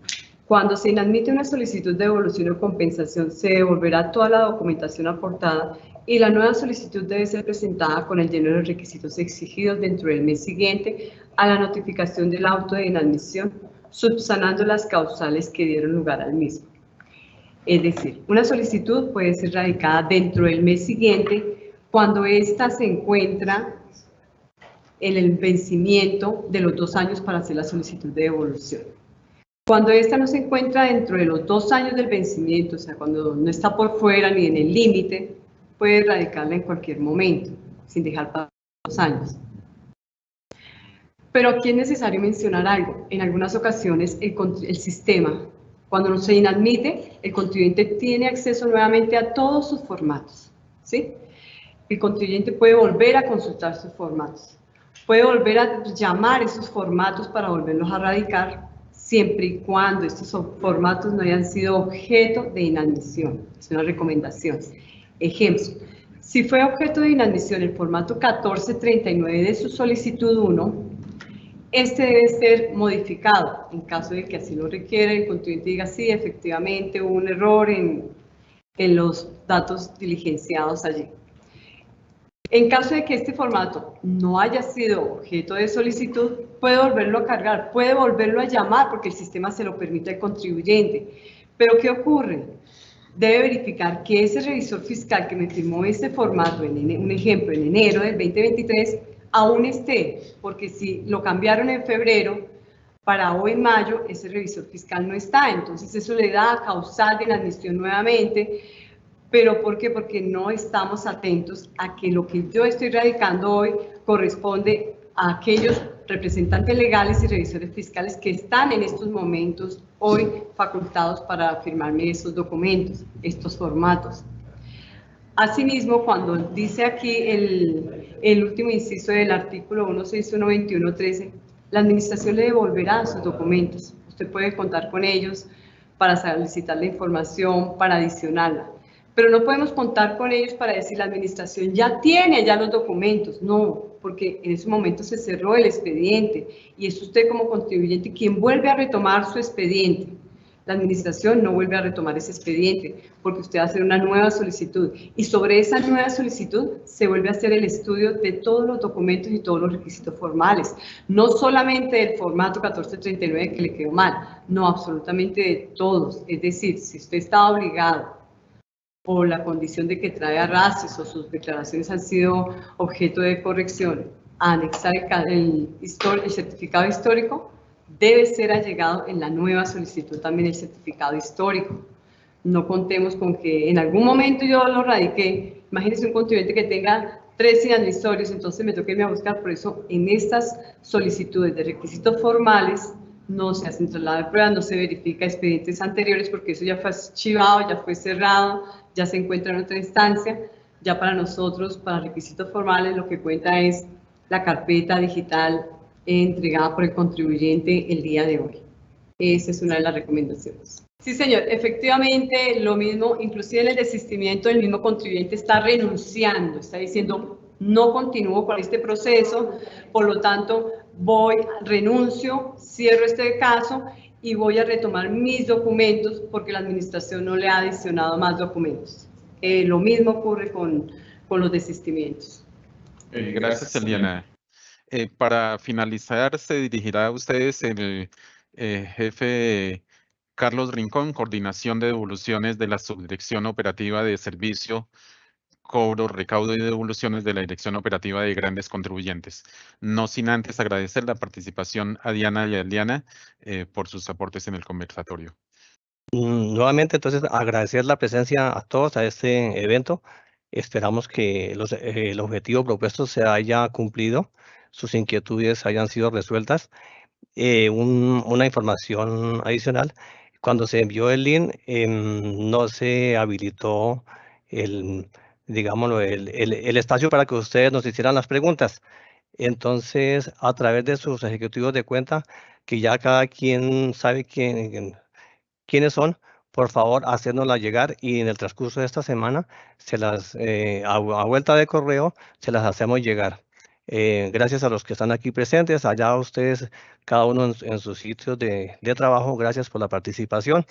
cuando se inadmite una solicitud de devolución o compensación, se devolverá toda la documentación aportada y la nueva solicitud debe ser presentada con el lleno de los requisitos exigidos dentro del mes siguiente a la notificación del auto de inadmisión, subsanando las causales que dieron lugar al mismo. Es decir, una solicitud puede ser radicada dentro del mes siguiente cuando ésta se encuentra en el vencimiento de los 2 años para hacer la solicitud de devolución. Cuando esta no se encuentra dentro de los 2 años del vencimiento, o sea, cuando no está por fuera ni en el límite, puede radicarla en cualquier momento, sin dejar pasar 2 años. Pero aquí es necesario mencionar algo. En algunas ocasiones el sistema, cuando se inadmite, el contribuyente tiene acceso nuevamente a todos sus formatos, ¿sí? El contribuyente puede volver a consultar sus formatos. Puede volver a llamar esos formatos para volverlos a radicar, siempre y cuando estos formatos no hayan sido objeto de inadmisión. Es una recomendación. Ejemplo, si fue objeto de inadmisión el formato 1439 de su solicitud 1, este debe ser modificado en caso de que así lo requiera. El contribuyente diga: sí, efectivamente hubo un error en los datos diligenciados allí. En caso de que este formato no haya sido objeto de solicitud, puede volverlo a cargar, puede volverlo a llamar porque el sistema se lo permite al contribuyente. Pero ¿qué ocurre? Debe verificar que ese revisor fiscal que me firmó este formato, un ejemplo, en enero del 2023, aún esté, porque si lo cambiaron en febrero, para hoy en mayo, ese revisor fiscal no está. Entonces eso le da causal de inadmisión nuevamente. ¿Pero por qué? Porque no estamos atentos a que lo que yo estoy radicando hoy corresponde a aquellos representantes legales y revisores fiscales que están en estos momentos hoy facultados para firmarme esos documentos, estos formatos. Asimismo, cuando dice aquí el último inciso del artículo 161.21.13, la administración le devolverá sus documentos. Usted puede contar con ellos para solicitar la información, para adicionarla. Pero no podemos contar con ellos para decir: la administración ya tiene allá los documentos. No, porque en ese momento se cerró el expediente y es usted como contribuyente quien vuelve a retomar su expediente. La administración no vuelve a retomar ese expediente porque usted va a hacer una nueva solicitud y sobre esa nueva solicitud se vuelve a hacer el estudio de todos los documentos y todos los requisitos formales. No solamente del formato 1439 que le quedó mal, no, absolutamente de todos. Es decir, si usted está obligado por la condición de que trae arrastres o sus declaraciones han sido objeto de corrección, a anexar el certificado histórico, debe ser allegado en la nueva solicitud también el certificado histórico. No contemos con que en algún momento yo lo radiqué. Imagínense un contribuyente que tenga 3 inadmisorios, entonces me toca irme a buscar. Por eso en estas solicitudes de requisitos formales no se hacen traslado de pruebas, no se verifica expedientes anteriores porque eso ya fue archivado, ya fue cerrado, ya se encuentra en otra instancia. Ya para nosotros, para requisitos formales, lo que cuenta es la carpeta digital entregada por el contribuyente el día de hoy. Esa es una de las recomendaciones. Sí, señor, efectivamente lo mismo, inclusive en el desistimiento el mismo contribuyente está renunciando, está diciendo: no continúo con este proceso, por lo tanto renuncio, cierro este caso y voy a retomar mis documentos porque la administración no le ha adicionado más documentos. Lo mismo ocurre con los desistimientos. Gracias, Eliana. Para finalizar, se dirigirá a ustedes el jefe Carlos Rincón, Coordinación de Devoluciones de la Subdirección Operativa de Servicio, Cobro, Recaudo y Devoluciones de la Dirección Operativa de Grandes Contribuyentes. No sin antes agradecer la participación a Diana y a Eliana por sus aportes en el conversatorio. Nuevamente, entonces, agradecer la presencia a todos a este evento. Esperamos que el objetivo propuesto se haya cumplido, sus inquietudes hayan sido resueltas. Una información adicional, cuando se envió el link, no se habilitó digámoslo, el espacio para que ustedes nos hicieran las preguntas. Entonces, a través de sus ejecutivos de cuenta, que ya cada quien sabe quiénes son, por favor, hacérnosla llegar y en el transcurso de esta semana, a vuelta de correo, se las hacemos llegar. Gracias a los que están aquí presentes, allá ustedes, cada uno en sus sitios de trabajo, gracias por la participación.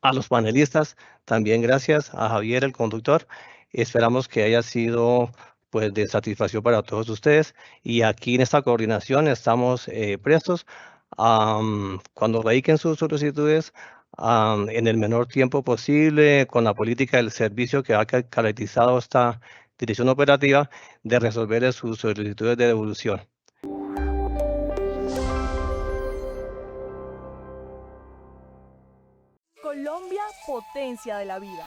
A los panelistas, también gracias. A Javier, el conductor. Esperamos que haya sido pues de satisfacción para todos ustedes. Y aquí en esta coordinación estamos prestos cuando radiquen sus solicitudes en el menor tiempo posible, con la política del servicio que ha caracterizado esta dirección operativa, de resolver sus solicitudes de devolución. Colombia, potencia de la vida.